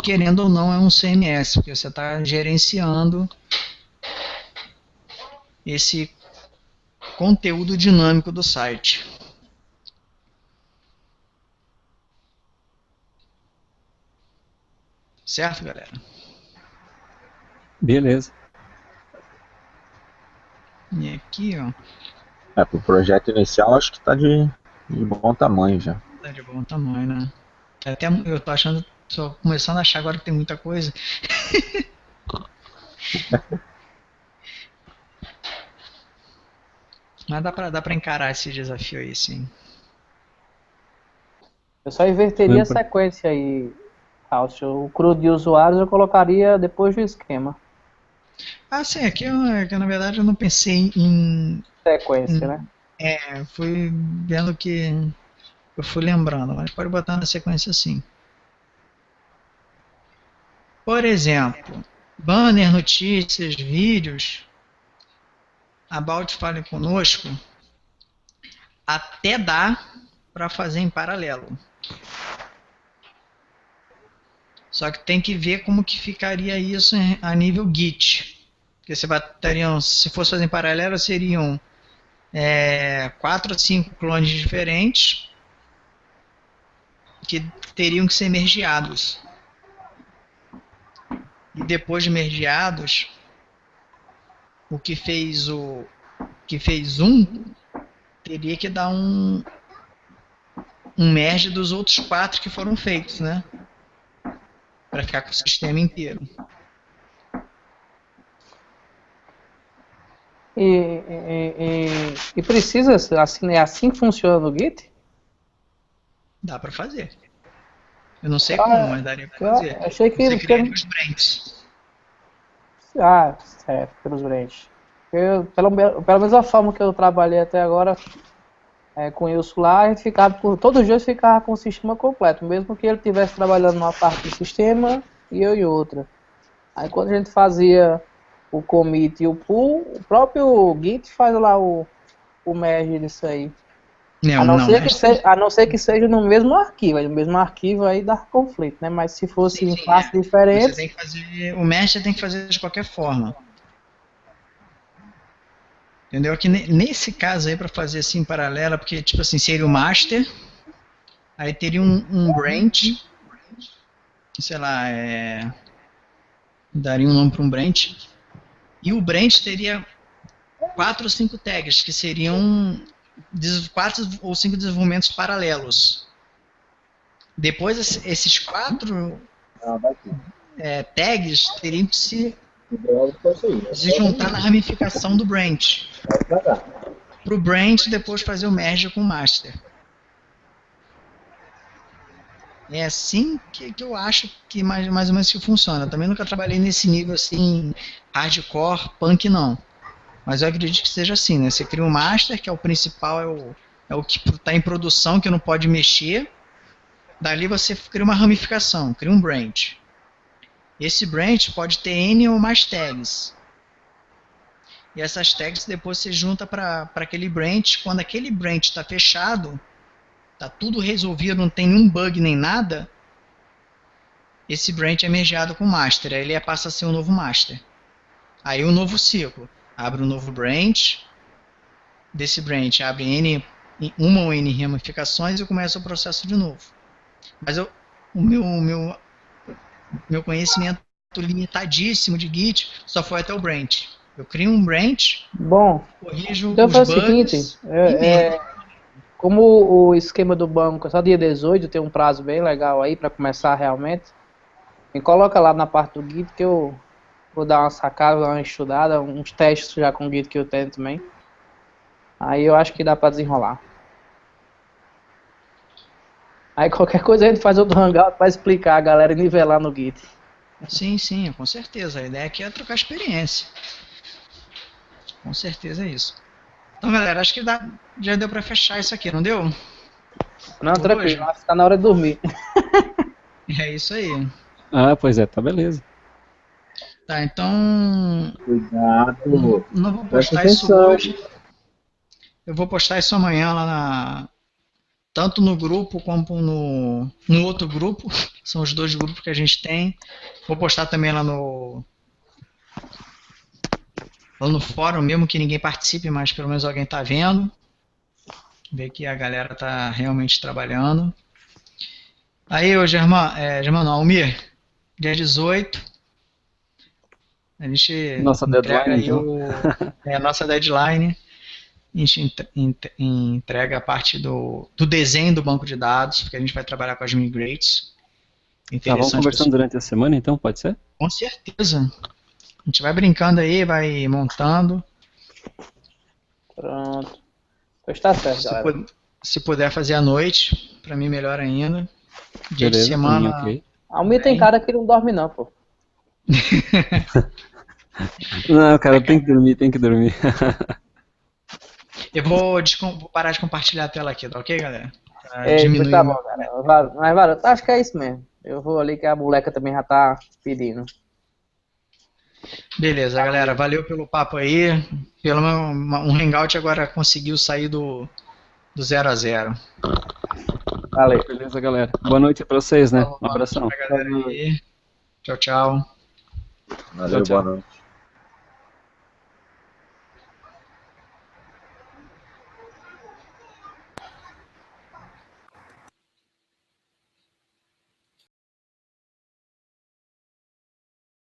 querendo ou não, é um CMS, porque você está gerenciando esse conteúdo dinâmico do site. Certo, galera? Beleza. E aqui, ó, Pro projeto inicial, acho que tá de bom tamanho já. tá de bom tamanho, né? Até eu tô achando, tô começando a achar agora que tem muita coisa. Mas dá pra encarar esse desafio aí, sim. Eu só inverteria a Lembra? sequência aí, Alcio. O CRUD de usuários eu colocaria depois do esquema. Ah, sim, aqui que, na verdade eu não pensei Sequência, né? fui vendo que eu fui lembrando, mas pode botar na sequência assim. Por exemplo, banner, notícias, vídeos, About Fale Conosco, até dá para fazer em paralelo. Só que tem que ver como que ficaria isso a nível Git. Porque se fosse fazer em paralelo, seriam 4 ou 5 clones diferentes que teriam que ser mergeados. E depois de mergeados, o que fez um teria que dar um merge dos outros 4 que foram feitos, né? Para ficar com o sistema inteiro. E precisa, assim, é assim que funciona no Git? Dá para fazer. Eu não sei como, mas daria para fazer. Eu achei que Você criaria os branches. Ah, certo, pelos branches. Pelo menos a forma que eu trabalhei até agora com o Wilson lá, a gente ficava todos os dias ficava com o sistema completo, mesmo que ele estivesse trabalhando numa parte do sistema e eu em outra. Aí quando a gente fazia o commit e o pull, o próprio Git faz lá o merge disso aí. A não ser que seja no mesmo arquivo. Aí no mesmo arquivo aí dá conflito, né? Mas se fosse em classes diferentes... O merge você tem que fazer de qualquer forma. Entendeu? Que nesse caso aí, para fazer assim em paralelo, porque tipo assim, seria o master, aí teria um branch, sei lá, daria um nome para um branch, e o branch teria 4 ou 5 tags, que seriam 4 ou 5 desenvolvimentos paralelos. Depois, esses 4 tags teriam que se juntar na ramificação do branch. Para o branch depois fazer o merge com o master. É assim que eu acho que mais ou menos que funciona. Eu também nunca trabalhei nesse nível assim, hardcore, punk não. Mas eu acredito que seja assim, né? Você cria um master, que é o principal, é o que está em produção, que não pode mexer. Dali você cria uma ramificação, cria um branch. Esse branch pode ter N ou mais tags. E essas tags depois você junta para aquele branch. Quando aquele branch está fechado, está tudo resolvido, não tem nenhum bug nem nada, esse branch é mergeado com o master. Aí ele passa a ser um novo master. Aí um novo ciclo. Abre um novo branch. Desse branch abre uma ou N ramificações e começa o processo de novo. Mas o meu conhecimento limitadíssimo de Git só foi até o branch. Eu crio um branch, corrijo então os faz o bugs seguinte, como o esquema do banco é só dia 18, tem um prazo bem legal aí para começar realmente, me coloca lá na parte do Git que eu vou dar uma sacada, uma estudada, uns testes já com o Git que eu tenho também. Aí eu acho que dá para desenrolar. Aí qualquer coisa a gente faz outro hangout para explicar a galera e nivelar no Git. Sim, com certeza. A ideia aqui é trocar experiência. Com certeza é isso. Então, galera, acho que já deu para fechar isso aqui, não deu? Não, tranquilo. Tá na hora de dormir. É isso aí. Ah, pois é, tá beleza. Tá, então... Cuidado. Não vou Presta postar isso atenção. hoje. Eu vou postar isso amanhã lá tanto no grupo como no outro grupo. São os 2 grupos que a gente tem. Vou postar também lá no fórum, mesmo que ninguém participe, mas pelo menos alguém está vendo. Ver que a galera está realmente trabalhando. Aí, Almir, dia 18. A gente Nossa entrega deadline, aí então. a nossa deadline. A gente entrega a parte do desenho do banco de dados, porque a gente vai trabalhar com as migrates. Tá, vamos Interessante, conversando pessoal. durante a semana, então, pode ser? Com certeza. A gente vai brincando aí, vai montando. Pronto. Pois tá certo, Se, galera. se puder fazer à noite, pra mim melhor ainda. Dia de Beleza, pra mim, semana. ok. Almir tem cara que não dorme não, pô. Não, cara, tem que dormir, tem que dormir. Eu vou parar de compartilhar a tela aqui, tá ok, galera? Pra Pois diminuir tá o bom, cara. Mas, Varo, acho que é isso mesmo. Eu vou ali que a moleca também já tá pedindo. Beleza, galera. Valeu pelo papo aí. Pelo um hangout agora conseguiu sair do 0 a 0. Valeu. Beleza, galera. Boa noite pra vocês, né? Um abração. Pra galera aí. Tchau, tchau. Valeu, Tchau, tchau. boa noite.